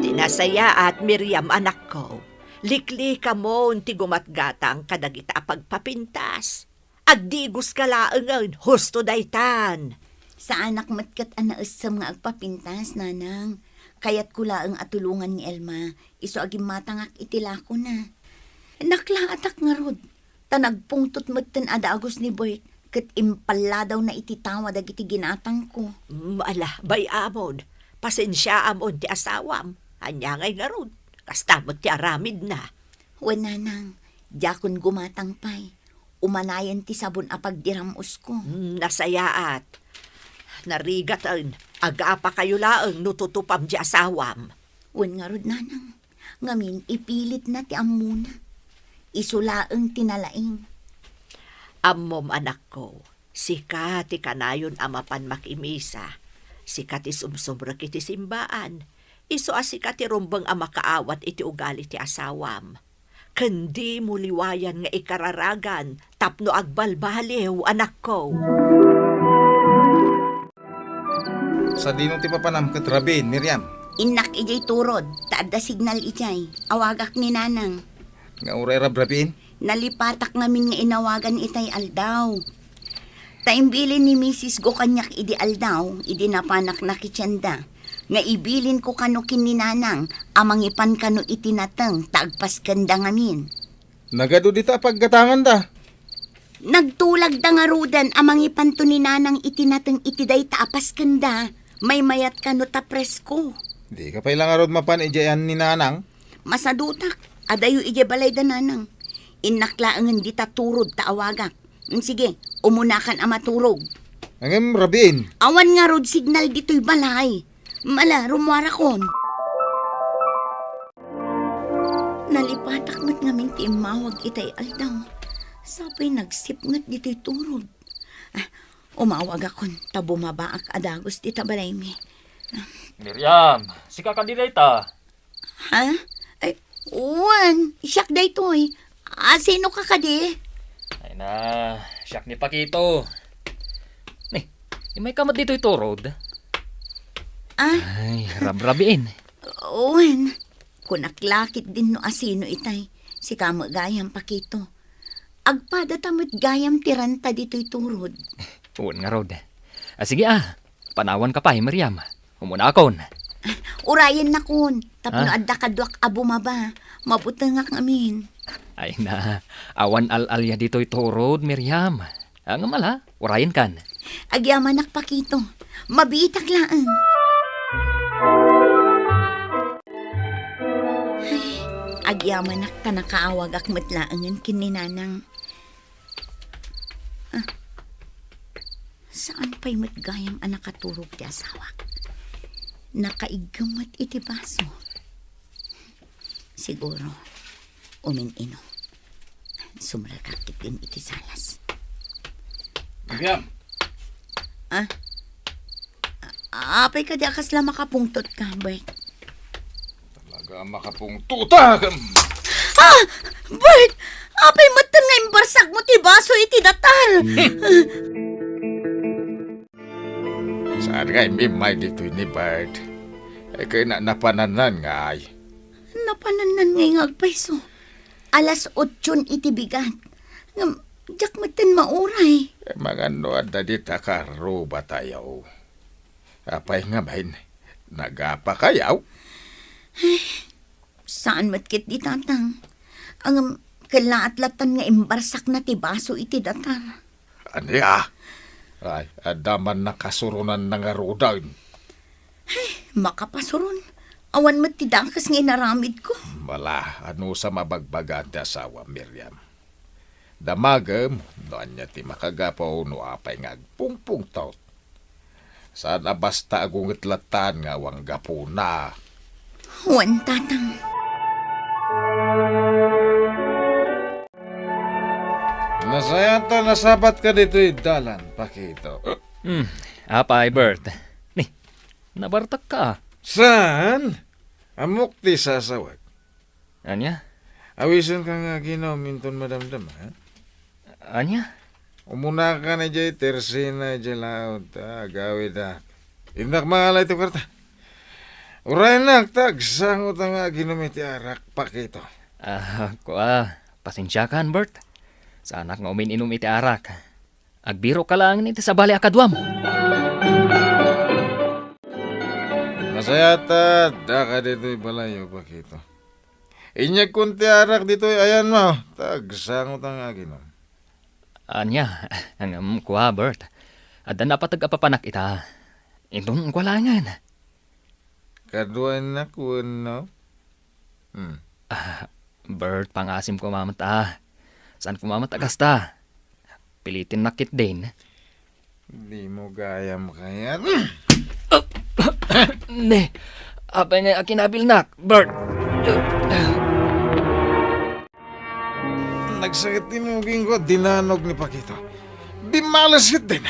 Tinasaya at Miriam anak ko. Likli ka mo ti gumatgatang kadagita pagpapintas. Agdigos ka laangan, husto daytan. Sa anak matkat anaesam nga agpapintas, nanang. Kayat kula ang atulungan ni Elma. Iso agim matangak itilako na. Naklaatak nga rod. Tanagpungtot magtan ada agos ni Bert. Kat impala daw na ititawa dagiti ginatang ko. Ala, bay amon. Pasensya amon ti asawam. Anyangay nga ron. Kastamot ti aramid na. Wananang, jakon gumatang pay. Umanayan ti sabon apagdiramos ko. Nasayaat. Narigatan. Aga pa kayo laang nututupam di asawam. Wan nga rod, nanang. Ngamin, ipilit na ti amuna. Isulaang tinalaing. Ammom anak ko, sika ti kanayon amapan makimisa. Sika ti sumsumrek iti simbaan. Iso asika ti rumbang amakaawat iti ugali ti asawam. Kandi mo liwayan nga ikararagan, tapno agbalbaliw, anak ko. Sa dinong ti papanam katrabin, Miriam. Inak ijay turod, taada signal ijay. Awagak ni nanang. Nga uray rabrabin. Nalipatak ngamin nga inawagan itay aldaw. Taimbilin ni Mrs. Go kanyak idi aldaw, idi napanak na kitsyanda. Nga ibilin ko kano kininanang, amang ipan kano itinatang, tagpas kanda ngamin. Nagado dita paggatangan da. Nagtulag da nga rudan, amang ipan to ni nanang itinatang itiday taapas kanda. May mayat kano ta presko. Di ka pa ilang arod mapan ijayan ni nanang. Masadutak, adayo ijabalay da nanang. Inaklaangan di ta turod ta awagak. Sige, umunakan ang maturog. Angem rabin. Awan nga road signal dito'y balay. Mala, rumwara kon. Nalipatak mat ngamin ti imawag itay aldaw. Sabay nagsipngat dito'y turod. Umawag akon, ta bumabaak adagos di tabalay mi. Miriam, sika ka di ta. Ha? Ay, uwan, siyak day to'y. Sino ka kadi? Ay na, siyak ni Pakito. Ni, may kamot dito ito, Rod. Ay, rabrabiin. Uwan, kunaklakit din no asino itay. Si kamo gayam Pakito. Agpada tamot gayam tiranta dito'y turod. Uwan nga, Rod. Sige panawan ka pa, Miriam. Umuna akon. Urayan na kun. Tapno adda kadwak abumaba. Mabutangak amin. Ay na, awan al-alya dito ito, Rod, Miriam. Ang mala, urayan kan. Agyaman Pakito. Mabitak laan. Ay, agyaman nakawag akmatlaangan kininanang. Saan pa'y matgayam ang nakaturog ti asawa? Nakaigamat iti baso. Siguro, umin-ino. Sumragakit din iti salas. Miriam. Apay ka di akas lang makapungtot ka, Bert. Talaga makapungtuta. Bert! Apay matan nga imbarsag mo ti baso iti datal. Saan nga imimay dito ni Bert? Ay kaya napananan nga ay. Napananan ngay ngagpayso. Alas 8 iti bigat. Diyak matan mauray. Mga noad na dita karo ba tayo? Apay nga main, nagapa kayaw? Saan matkit di tatang? Ang kalaatlatan nga imbarsak na ti baso iti datar. Ani Ay, adaman nakasurunan na nga rodan. Makapasuron. Awan mo ti dakas nga inaramid ko. Wala, ano sa mabagbagaan ti asawa, Miriam. Damagam, doon niya ti makagapaw no apay nga agpungpung taot. Sana basta agungit latan nga wang gapuna. Wan tatang. Nasayata nasabat ka dito dalan, Pakito. Apay, Bert. Ni, nabartak ka. Saan? Amok ti sasawag. Anya? Awisan ka nga ginaminton madamdam, ha? Anya? Umuna ka na dyan, tersina dyan laot, gawid na. Indak mahalay ito karta. Uray nak, tagsangot nga ginumiti arak, Pakito. Pasensya ka, Bert. Sa anak nga umin-inom iti arak. Agbiro ka lang iti sa bali akadwa mo. Masayata, daka dito'y balayo, Pakito. Inyag kunti arak dito'y ayan mo, tagsangot nga ginom. Anya, ang kuha, Bert. At na patag-apapanak ita. Itong kwalangan. Kaduan na kun, no? Bert, pangasim ko mamata. Saan ko mamata kasta? Pilitin nakit din. Di mo gayam kaya. Ne, apay nga akinabil nak, Bert. Nagsakit tinugin ko, dinanog ni Pakito. Bimalas yun din.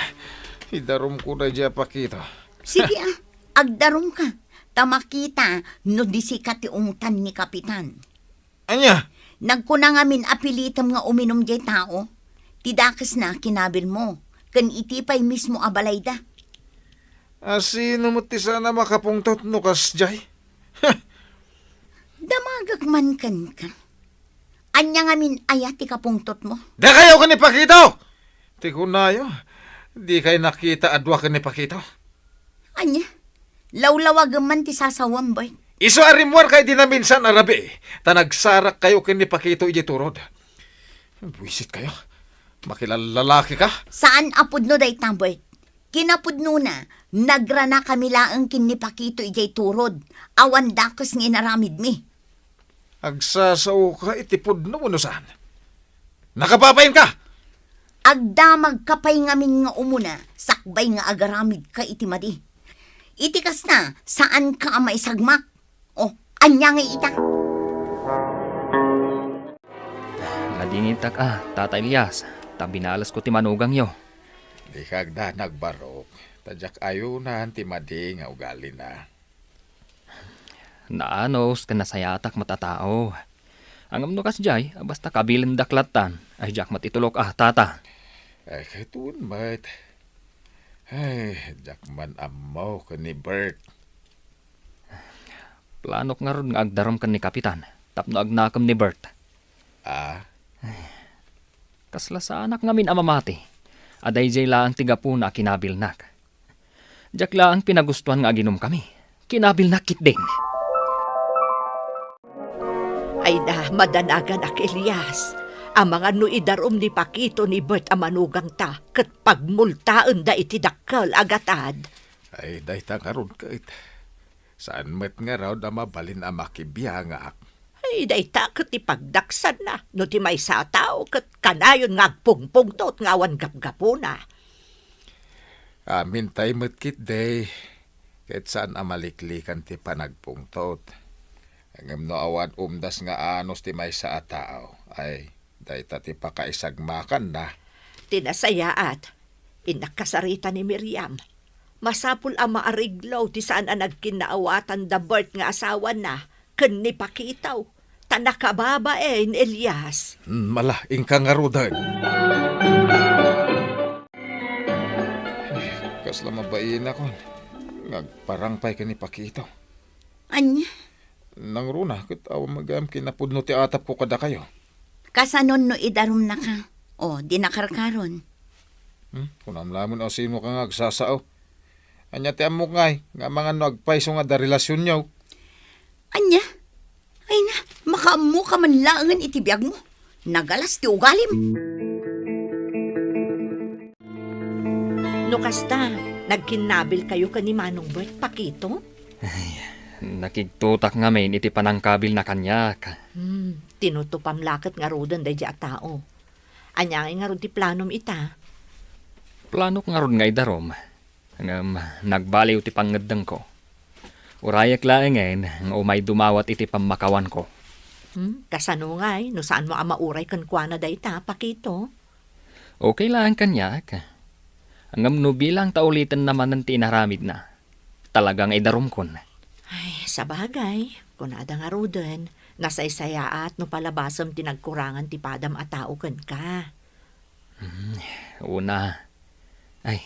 Idarom ko na dyan, Pakito. Sige agdarom ka. Tamakita no disikat ti ungtan ni Kapitan. Anya? Nagkuna nga min apilitam nga uminom jay tao. Tidakas na kinabil mo. Kan itipay mismo abalayda. Sino mo ti sana makapungtot no kas jay? Damagag man kan ka. Anya nga min ayat ti kapungtot mo. Da kayo ka ni Pakito! Ti kunayo, di kayo nakita adwa ka ni Pakito. Anya? Lawlawag man ti sasawam boy. Iso arimwar kay dinaminsan arabi. Tanagsarak kayo kin ni Pakito iji turod. Buisit kayo. Makilalalaki ka. Saan apod no day tamboy? Kinapod no na, nagrana kami laang kin ni Pakito ijay turod. Awan dakos nga inaramid mi. Agsasaw ka itipod no mo saan. Nakapapain ka! Agdamag kapay ngamin nga umuna, sakbay nga agaramid ka itimadi. Itikas na, saan ka may sagmak? O, anya nga ita? Nadingita ka, Tata Elias. Tabinalas ko ti manugang yo. Di kagda nagbarok. Tadyak ayunan ti madi nga ugali na. Naanos ka nasayatak matatao. Ang amno kas jay, basta kabilin daklatan. Ay jak matitulok tata. Ay katun mat. Ay, jak man amaw ka ni Bert. Planok nga ron nga agdarom ka ni Kapitan. Tapno agnakam ni Bert. Kasla sa anak ngamin amamati. Aday jay laang tigapuna kinabilnak. Jak laang pinagustuhan nga aginom kami. Kinabilnak kit din. Ay na, madanagan ak Elias. Ang mga nuidarom ni Pakito ni Bert amanugang ta, kat pagmultaan da iti dakkal agatad. Ay, day ta karon ka it. Saan met nga raw na mabalin ang makibiyangak. Ay, day ta kat ipagdaksan na, no ti may sa tao, kat kanayon nga agpungpungtot nga awan gapgapuna. Amin tay met kit day. Kahit saan amaliklikan ti panagpungtot. Ang no awan umdas nga anos ti may sa tao. Ay, day ta ti pakaisagmakan na. Tinasayaat, inakasarita ni Miriam. Masapul ang maariglaw ti saan ang nagkinaawatan da Bert nga asawa na, ken ni Pakitaw. Tanakababa ni Elias. Mala, ingka nga rudan. Kasla mabayin ako. Nagparangpay ka ni Pakitaw. Anya? Nang runa, kat awang magam kinapudno ti atap ko kada kayo. Kasanon no idarom na ka. O, di nakarkaron. Kunam lamon o sino ka nga agsasao. Anya ti amok ngay, nga mga nagpaiso nga da relasyon niyaw. Anya? Ay na, makaamu ka man laangan itibiyag mo. Nagalas ti ugalim. No kasta, nagkinabil kayo ka ni Manong Bert, Pakito? Nakigtutak nga main iti panangkabil na kanyak. Tinutupam lakit nga rodan day a tao. Anyangin nga ron ti planom ita. Planok nga ron nga idarom. Nagbaliw ti pangadang ko. Urayak laengen nga umay dumawat iti pamakawan ko. Kasano nga no saan mo amauray kan kwa na day ta, Pakito? Okay lang kanyak. Ang no bilang taulitan naman ng tinaramid na. Talagang idarom kon. Ay, sa bagay, kung ada nga ruden, nasaysaya at no palabasam tinagkurangan ti padam at tao ken ka. Una, ay,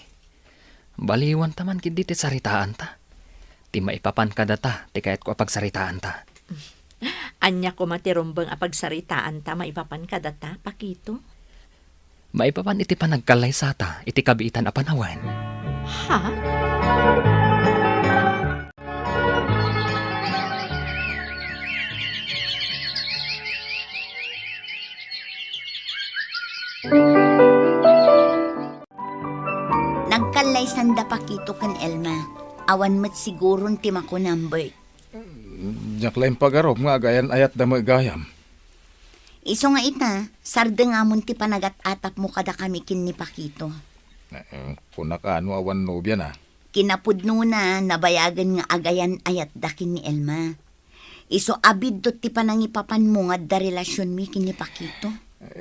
baliwan taman kidi ti saritaan ta. Ti maipapan ka data, ti kahit ko apagsaritaan ta. Anya ko matirumbang apagsaritaan ta maipapan ka data, Pakito? Maipapan iti panagkalay sa ta, iti kabiitan a panawan. Ha? Nagkalay sanda Pakito kan Elma. Awan mat siguron ti makunambert. Diyak laing pagarom nga gayan ayat da mo gayam. Iso nga ita, sarda nga mun ti panagat-atap mo kada kami kin ni Pakito. Kunak ano awan nobya na. Kinapudno na nabayagan nga agayan ayat dakin ni Elma. Iso abid dot ti panangipapan mo nga da relasyon mi kin ni Pakito.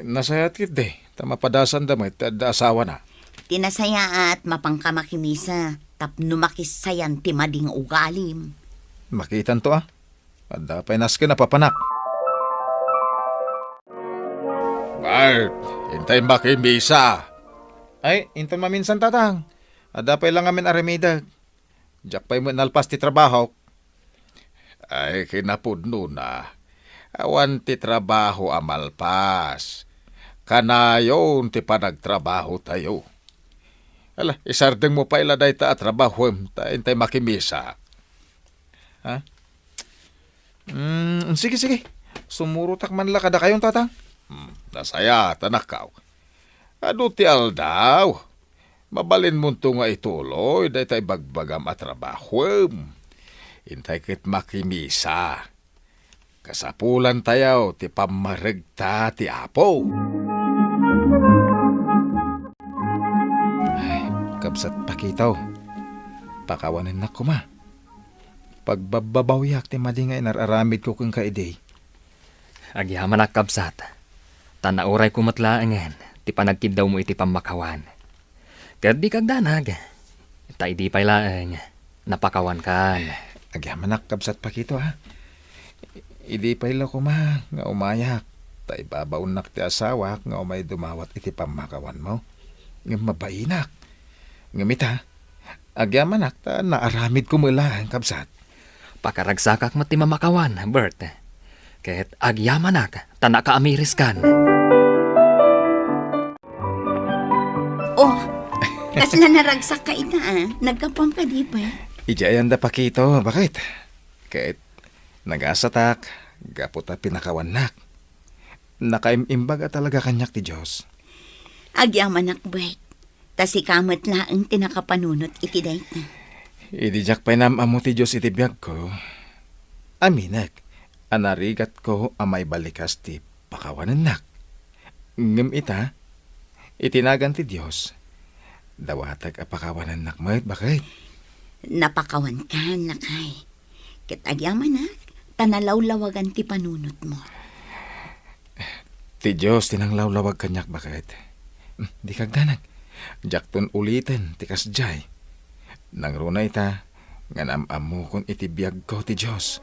Nasayat kit de, tamapadasan da mo da asawa na. Tinasaya at mapangkamakimisa, tapno makisayan ti mading ugalim. Makitan to Ada pa'y naske na papanak. Bart, hintay makimisa. Ay, hintan maminsan tatang. Ada pa'y lang amin aramidag. Diyak pa'y mo nalpas ti trabaho. Ay, kinapudno na. Awan ti trabaho amalpas. Kanayon ti panagtrabaho tayo. Ala, isardeng mo pa iladay ta at trabaho ta hintay makimisa. Ha? Sige. Sumurutak man la kada kayong tatang. Nasaya, tanakaw. Ado ti aldaw. Mabalin mo to nga ituloy, dahi tayo bagbagam at trabaho. Hintay kit makimisa. Kasapulan tayo, ti pamaragta ti apo. Ay, kabsat Pakitaw. Pakawanin na ko ma. Pagbabawyak ti madingay nararamid ko kung kaiday. Agyaman ak kabsat. Tanauray kumatlaangan, ti panagkidaw mo iti pamakawan. Kat di kagdanag, tay di pa'y laang, napakawan kan. Agyaman ak kabsat Pakito Idi pa'y la kuma, nga umayak. Tay babaon nak ti asawa, nga umay dumawat iti pamakawan mo. Nga mabainak. Nga mita, agyaman ak ta naaramid ko mula kabsat. Pakaragsakak mo ti mamakawan, Bert. Ket agyamanak, tanaka amiris kan. Oh, kasla naragsak ka ita Nagkapam ka di pa. Ijayan da Pakito, bakit? Kahit nagasatak, gaputa pinakawanak. Nakaimimbaga talaga kanyak ti Diyos. Agyamanak Bert. Tasikamat laang tinakapanunot iti dayta. Idijak pa'y namamo ti Diyos iti biyag ko. Aminak, anarigat ko amay balikas ti pakawanan nak. Ngem ita, itinagan ti Diyos. Dawatag apakawanan nak mo, bakit? Napakawan ka, nakay. Kitagyaman tanalaw-lawagan ti panunot mo. Ti Diyos tinanglawlawag kanyak, bakit? Di kagdanag. Jakton ulitin, ti kasjay. Nang runay ta, nga namamo kon iti biyag ko ti Diyos.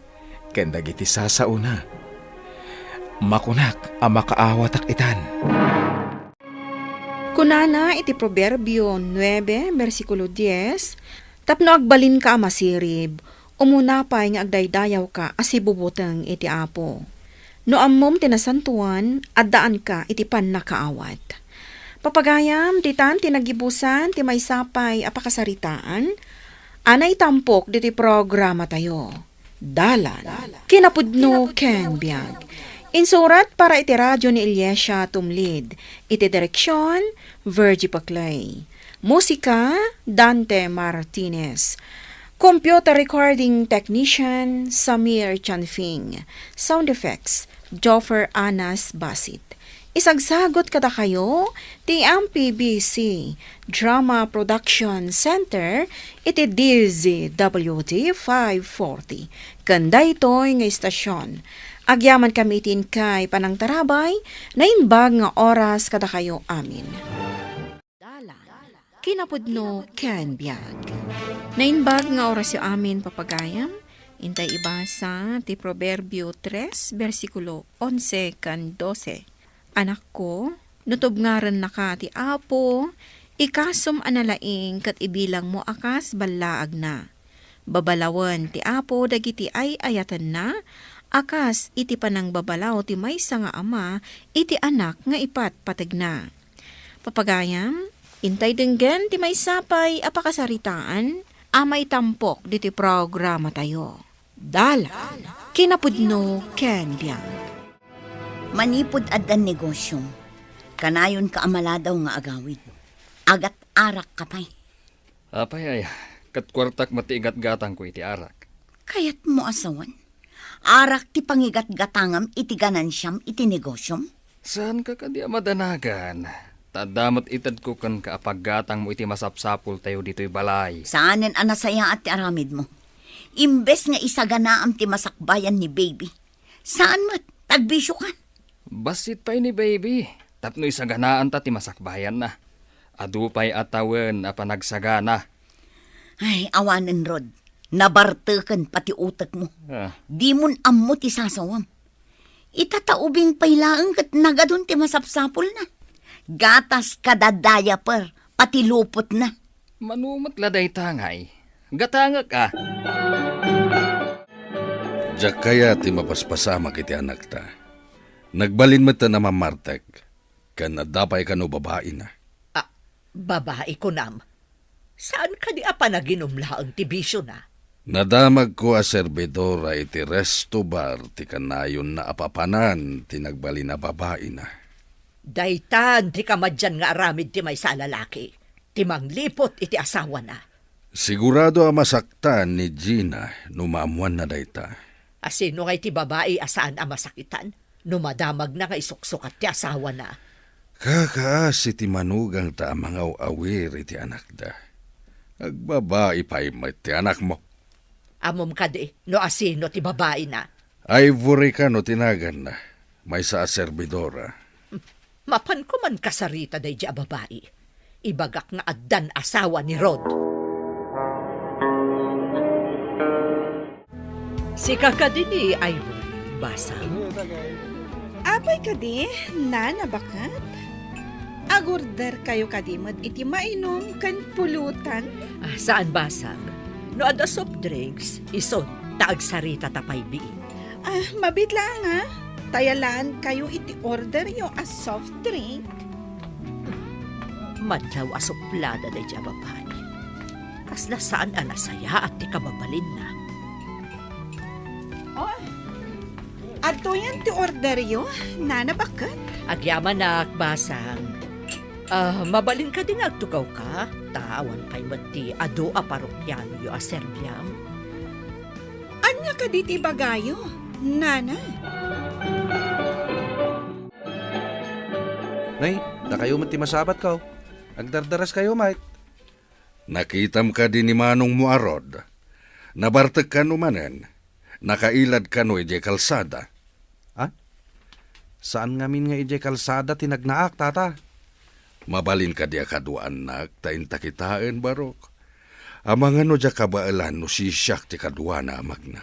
Kenda giti sasauna. Makunak ang makaawatak itan. Kunana iti Proverbio 9, versikulo 10, tapno agbalin ka masirib, umunapay nga agdaydayaw ka asibubuteng iti apo. No ammom tinasantuan, addaan ka iti pannakaawat. Papagayam, ditan tinagibusan, ti may sapay apakasaritaan, anay tampok diti programa tayo. Dalan, kinapudno ken biag. Insurat para iti radyo ni Ilyesya Tumlid, iti direksyon, Virgie Paclay. Musika, Dante Martinez. Computer recording technician, Samir Chanfing. Sound effects, Joffer Anas Basit. Isagsagot kada kayo, ti MPBC Drama Production Center, iti DZWD 540. Kanda ito'y nga istasyon. Agyaman kamitin kay Panang Tarabay, na inbag nga oras kada kayo amin. kinapudno ken biag. Nainbag nga oras yu amin papagayam, intay ibasa ti Proverbio 3, versikulo 11 kan 12. Anak ko, nutob nga rin na ka ti Apo, ikasum analaing kat ibilang mo akas balaag na. Babalawan ti Apo dagiti ay ayatan na, akas iti panang babalaw ti maysa nga ama, iti anak nga ipat patag na. Papagayam, intay denggen ti maysapay apakasaritaan, amay tampok diti programa tayo. Dala, kinapudno ken biag. Manipod addan negosyo. Kanayon ka amala daw nga agawid. Agat arak kapay. Apay ay, katkwartak matiigat gatang ko iti arak. Kayat mo asawan. Arak ti pangigat-gatangam iti ganansyam iti negosyom. Saan ka kadi madanagan? Tadamat itad ko kan kaapaggatang mo iti masapsapul tayo dito'y balay. Saanen anasaya at ti aramid mo. Imbes nga isaganaam ti masakbayan ni baby. Saan mat? Tagbisyo ka? Basit pa ni baby. Tapno isaganaan ta ti masakbayan na. Adupay atawen a panagsagana. Ay, awanen Rod. Nabartekan pati utak mo. Di mon ammo ti sasawam. Itataubing pailaang kat nagadun ti masapsapul na. Gatas kadadaya per, pati lupot na. Manumat laday tangay. Gatanga ka. Diyak kaya ti mapaspasama kiti anak ta. Nagbalin mo ta na mamartek. Kan nadapay ka no babae na. Babae ko nam. Saan ka di apa naginumla ang tibisyo na? Nadamag ko a serbidora iti resto bar ti kanayon na apapanan ti nagbalin na babae na. Daytan ti kamadyan nga aramid ti may sa lalaki. Ti manglipot iti asawa na. Sigurado a masaktan ni Gina numamuan na dayta. Asino ngay ti babae asaan a masakitan? Numadamag na nga isuksukat ti asawa na. Kakaas iti manugang ta mga awir iti anak da. Agbabae pa'y may ti anak mo. Amom ka di, no asino ti babae na. Ivory ka no tinagan na. May sa serbidora. Mapan ko man kasarita day di a babae. Ibagak nga addan asawa ni Rod. Si kakadini ay basang. Apay kadi, nanabakat? Agorder kayo kadimot iti mainom kan pulutan. Saan basang? No ada soft drinks, iso taagsarita tapay bi. Mabitla nga. Tayalaan kayo iti order yo as soft drink. Madlaw asuplada day di a babae. Kasla saan anasaya at ti kababalin na. Ato yan ti order yo, nanabakat? Agyaman na basang. Mabalin ka din agtukaw ka. Tawan pa'y mati ado a parokyano yo a serbyam. Anya ka diti bagayo, nana? Nay, da kayo mati masabat ka. Agdardaras kayo, mate. Nakitam ka din ni Manong mo arod. Nabartag ka numanen. Nakailad ka no ije kalsada. Saan ngamin nga ije kalsada tinagnaak, tata? Mabalin ka diya kaduan nak, tain takitaan barok. Amang ano diya kabaalan no si siyak ti kaduan na amag na.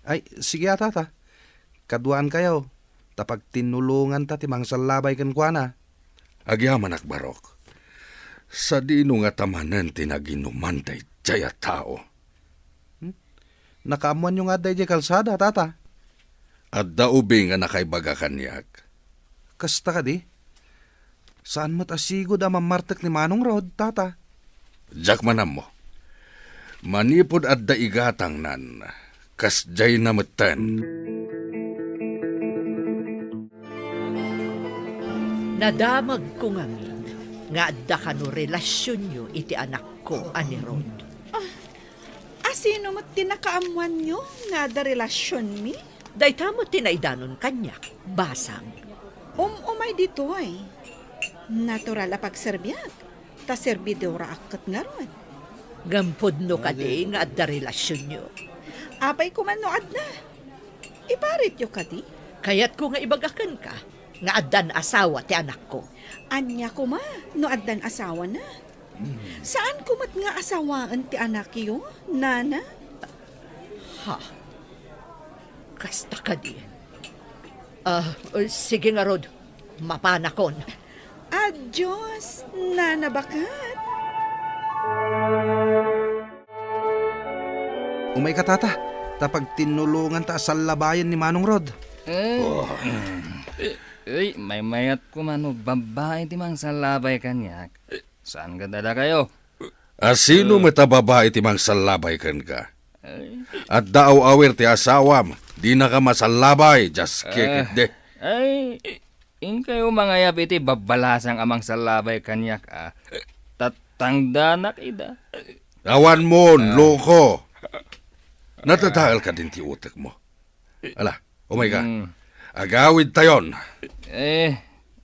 Ay, sige tata. Kaduan kayo. Tapag tinulungan ta ti mangsalabay kan kwa na. Agyaman ak barok. Sa dino nga tamanan tinaginuman day jaya tao. Nakaamuan yung aday di kalsada, tata. At daubing nga nakaibaga kanyak. Kasta ka di? Saan matasigod ang mamartak ni Manong Rod, tata? Jack manam mo. Manipod at daigatang nan. Kasjay na matan. Nadamag ko ngamin nga adda ka no relasyon nyo iti anak ko, ani Rod. Sino mo tinakaamuan nyo nga da relasyon mi? Dayta mo tinaidanon kanyak, basang. Umay dito ay. Natural a pagserbiak. Ta serbidora akat nga ron. Gampod no kadi nga adda relasyon nyo. Apay kumanoad na. Iparit yo kadi. Kayat ko nga ibagakan ka, nga addan asawa ti anak ko. Anya ko ma, no addan asawa na. Saan kumat nga asawaan ti anak yo, nana? Ha? Kasta ka di. Sige nga, Rod. Mapanakon. Adios, nana bakat. Umay ka tata, tapag tinulungan ta sa labayan ni Manong Rod. May mayat ko mano, babae timang sa labay kanyak. Saan ka dada kayo? Sino matababae timang salabay kan ka? At daaw awer ti asawam, di na ka masalabay, just kikit de. Ay, in kayo mga yap iti babalasang amang sa labay kanyak Tatangdanak ida. Awan mo, loko. Natatagal ka din ti utak mo. Ala, umay ka. Agawid tayon.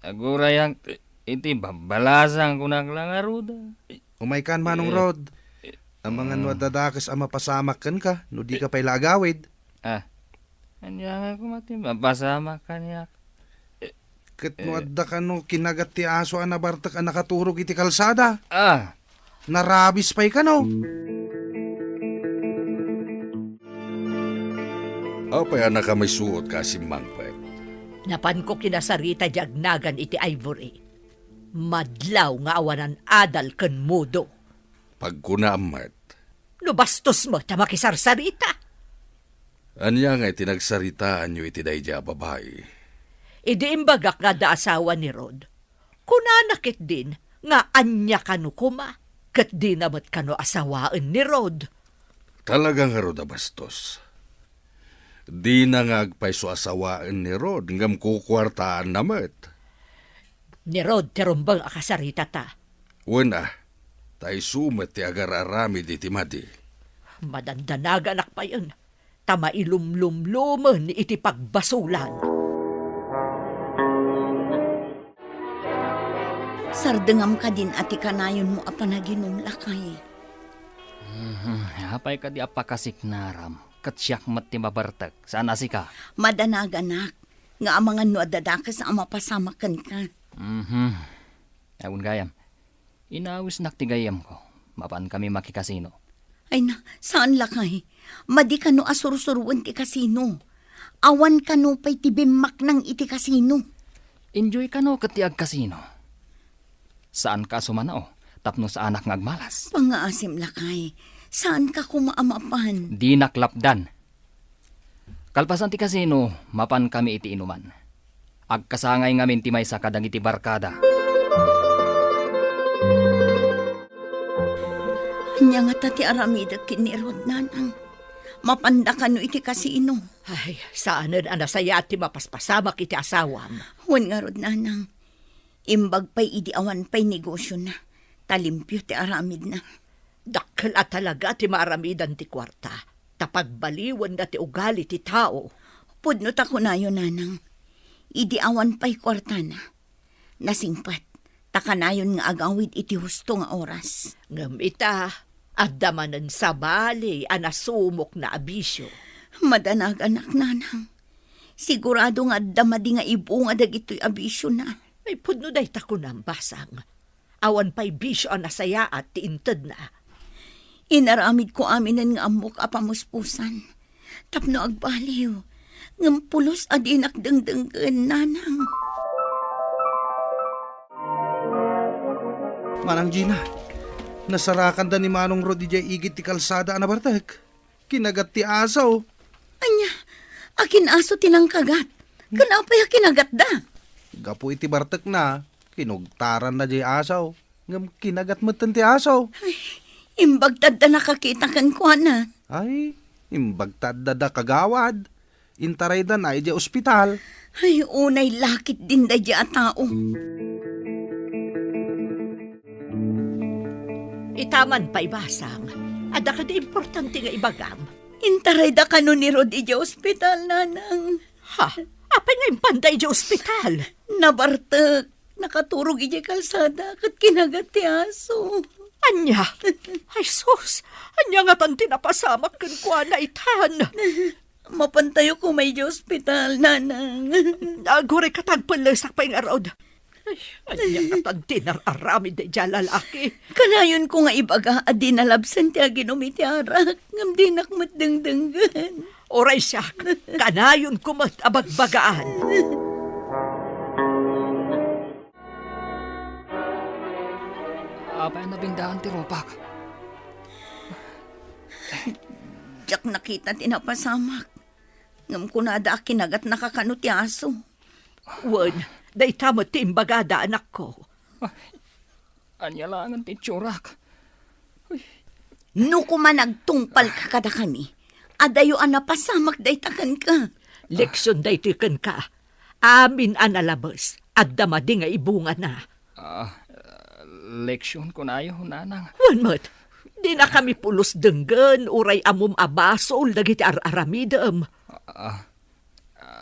Agurayang iti babalasang kunak lang aruda. Umay kan Manong Rod. Ang mga nuadadakas ang mapasamak ka, no di ka pa'y lagawid. Anya nga kumati, mapasamak kanyak. Kat nuadda ka no kinagat ti aso ang nabartak ang nakaturog iti kalsada. Narabis pa'y ka no. Apay anak ka may suot ka si Mangpet. Napan ko kinasarita jagnagan iti Ivory. Madlaw nga awanan adal ken mudo. Pagkuna amat. No bastos mo ta makisarsarita. Anya nga itinagsaritaan nyo iti dayja babae. Idi imbagak nga da asawa ni Rod. Kunanakit din nga anya kanu kuma. Kat di namat kanu asawaan ni Rod. Talagang Rod bastos. Di na nga agpaiso asawaan ni Rod ngam kukwartaan namat. Ni Rod terumbang akasarita ta. Una, tay sumet ti agar-arami di timadi. Madandanagan pa yun. Tamailumlumluman iti pagbasulan. Sardengam ka din ati kanayon mo apanaginom lakay. Hapay ka di apakasiknaram. Katsyak mat ti mabartag. Saan asi ka? Madanaganak. Nga amangan no adadakas ang mapasamakan ka. Agun gayam. Inawis naktigayam ko. Mapan kami makikasino. Ay na, saan lakay? Madi ka no asursuruan ti kasino. Awan ka no pa'y tibimak ng iti kasino. Enjoy ka no katiag kasino. Saan ka sumanao? Tapno sa anak ngagmalas. Pangaasim lakay. Saan ka kumaamapan? Di naklapdan. Kalpasan ti kasino, mapan kami iti inuman. Agkasangay ngamin ti may sakadang iti barkada. Anya nga tati aramida kinirod nanang. Mapanda ka no iti kasino. Ay, saanan anasaya ti mapaspasamak iti asawam. Huwag nga rod nanang. Imbag pa'y idiawan pa'y negosyo na. Talimpyo ti aramid na. Dakkel at talaga ti maaramidan ti kwarta. Tapagbaliwan na ti ugali ti tao. Pudnot ako na yun, nanang. Idiawan pa'y kwarta na. Nasingpat, takanayon nga agawid iti husto nga oras. Ngam ita, adamanan sa bali, anasumok na abisyo. Madanag anak, nanang. Sigurado nga damadi nga ibunga dagito'y abisyo na. May pudno day tako ng basang. Awan pa'y bisyo ang nasaya at tiintad na. Inaramid ko aminan nga amok apamuspusan. Tapno agbaliw. Ngam pulos adinak dengdenggen, nanang. Manang Gina, nasarakan da ni Manong Rod ijay igit ti kalsada anabartek. Kinagat ti asaw. Anya, akin aso tinang kagat. Kanapay kinagat da. Gapu iti bartek na, kinugtaran na jay asaw. Ngam kinagat mo ti asaw. Ay, imbagtad da nakakita kan ko na. Ay, imbagtad da kagawad. Intaray da na ijay ospital. Ay, unay lakit din da jay tao. Itaman pa'y basang. Ada ka di importante nga ibagam. Intaray da kano ni Rod ijay ospital, nanang. Ha? Apay nga impanday ijay ospital? Nabartek. Nakaturog ijay kalsada kat kinagat ti aso. Anya? Ay sus, anya nga tan tinapasamak kan kwa na itan. Mapantayo ko may ijay ospital, nanang. Agure katagpalasak pa yung arod. Anya nga tan tinararamid da dyan lalaki. Kanayon ko nga ibaga at dinalabsan ti aginom iti arak. Ngam di nakmatdangdanggan. Oray siya, kanayon ko matabagbagaan. Apay na bingdaan ti Ropak. Diyak nakita tinapasamak. Ngam ko na da kinagat nakakano ti aso. Wan, day tamo timbagada anak ko. Anya lang ang titsurak. No kuman nagtungpal ka kada kami, adayo ang napasamak day takan ka. Leksyon day tikan ka. Amin analabas at damadi nga ibunga na. Leksyon ko na ayaw, nanang. Wan mat, di na kami pulos denggan, uray amum abasol, dagiti aramidam.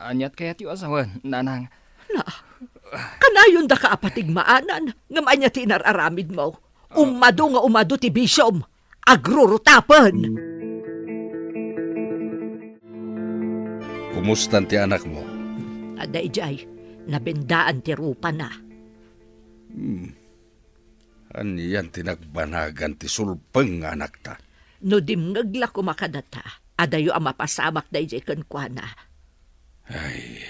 Anyat kaya ti asawan, nanang. Na, kanayon da ka apatigmaanan, ngam anya ti inararamid mo. Umado ti bisyom, agrurutapan. Kumusta ti anak mo? Aday jay, nabendaan ti rupa na. Aniyan tinagbanagan ti sulpeng nga anak ta. No dimngagla ko makadata, adayo ang mapasamak day jay kankwana. Ay,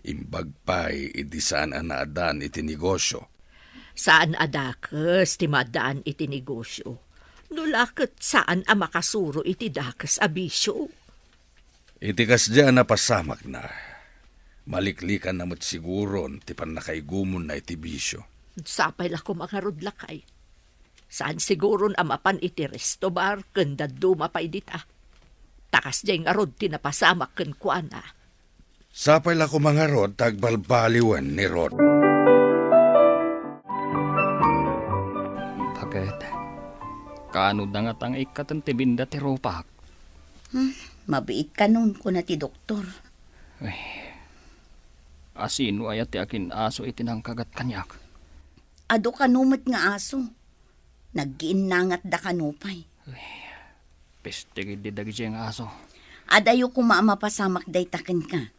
imbag pa'y idisaan anaadan iti negosyo. Saan adakas ti madaan iti negosyo? Nulakot saan ang makasuro iti dakas abisyo? Iti kasdyan napasamak na. Maliklikan namat siguro ti panakaigumon na iti bisyo. Sapay la ko mga rudlakay. Saan siguron amapan iti resto bar kanda dumapay dita. Takas dyan nga rod tinapasamak ken kuana. Sapay la ko mga rod tagbalbaliwan ni Rod. Bakit? Kaano da nga tang ikatan ti binda ti Ropak? Mabiit ka nun ko na ti doktor. Asino ayat ti akin aso itinangkagat kanyak. Ado kanumat nga aso. Naggiinangat da kanupay. Pestigid di dagi siyang aso. Adayo ko maamapasamak day taken ka.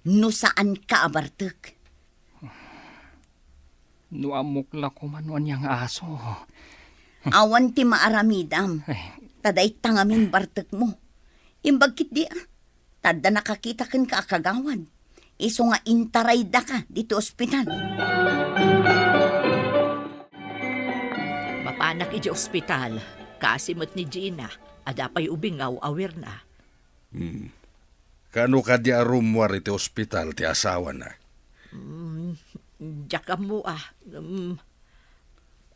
No saan ka abartek. No amukla ko manuan niyang aso. Awan ti maaramidam. Taday tangamin bartek mo. Imbagkit di Tadda nakakita ken ka akagawan. Iso nga intaray da ka dito ospital. Mapanak iti ospital, kasimot ni Gina, adapay ubingaw awir na. Kano ka di arumwar iti ospital ti asawa na? Diyak mo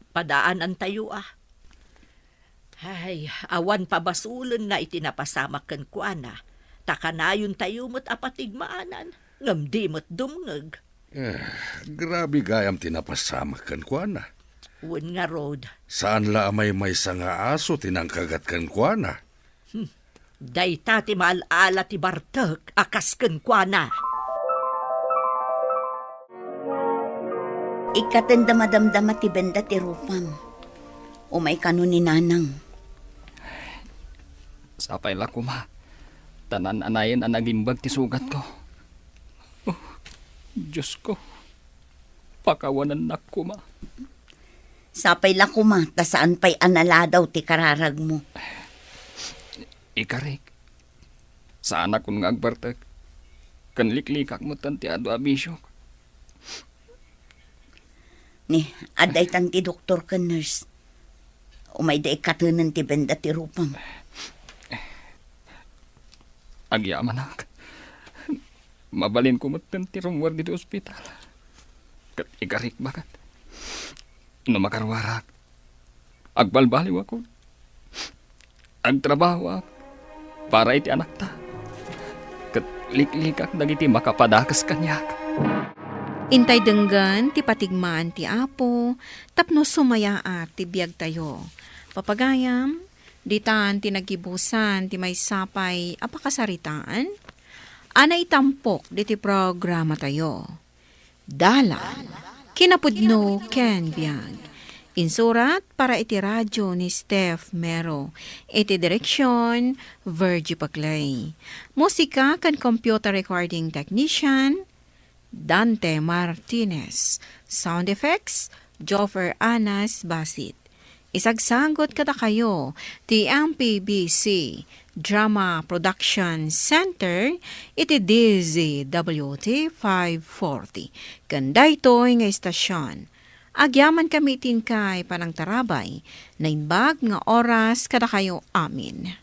padaanan tayo Ay, awan pabasulan na itinapasamak kan kuana. Takanayon tayo mo't apatigmaanan. Ngamdi mo't dumngag. Grabe gayam tinapasamak kan kuana. Wan nga Rod. Saan la may nga aso tinangkagat kan kuana? Dayta ti maalala ti Bartek akas kan kuana. Ikatenda madamdama ti benda ti rupam. Umay kano ni nanang. Sapay la kuma. Tanan anayin ang nagimbag ti sugat ko. Oh, Diyos ko. Pakawanan na kuma. Sapay la kuma, ta saan pa'y analadaw ti kararag mo. Ikarik. Saan akong nga agbartag. Kanliklikak mo tanti ado abisyok. Ni, aday tan ti doktor ka nurse. Umay da ikatunan ti benda ti rupam. Agyaman ak. Mabalin ko matan ti rumwar dito ospital. Kat ikarik bakat. No makarwarak. Agbalbaliw ako. Agtrabaho ako. Para iti anak ta. Kat liklikak dagiti makapadakas kanyak. Intay denggan ti patigmaan ti apo, tapno sumayaat ti biag tayo. Papagayam, ditan ti nagibusan ti may sapay apakasaritaan, anay tampok di ti programa tayo. Dalan, kinapudno ken biag. Insurat para iti radyo ni Steph Mero. Iti direksyon, Virgie Paclay. Musika kan computer recording technician, Dante Martinez. Sound effects, Joffer Anas Basit. Isagsanggot kada kayo, ti MPBC Drama Production Center, iti DZWT 540. Ganda ito'y nga istasyon. Agyaman kami itin kay panang tarabay, na inbag nga oras kada kayo amin.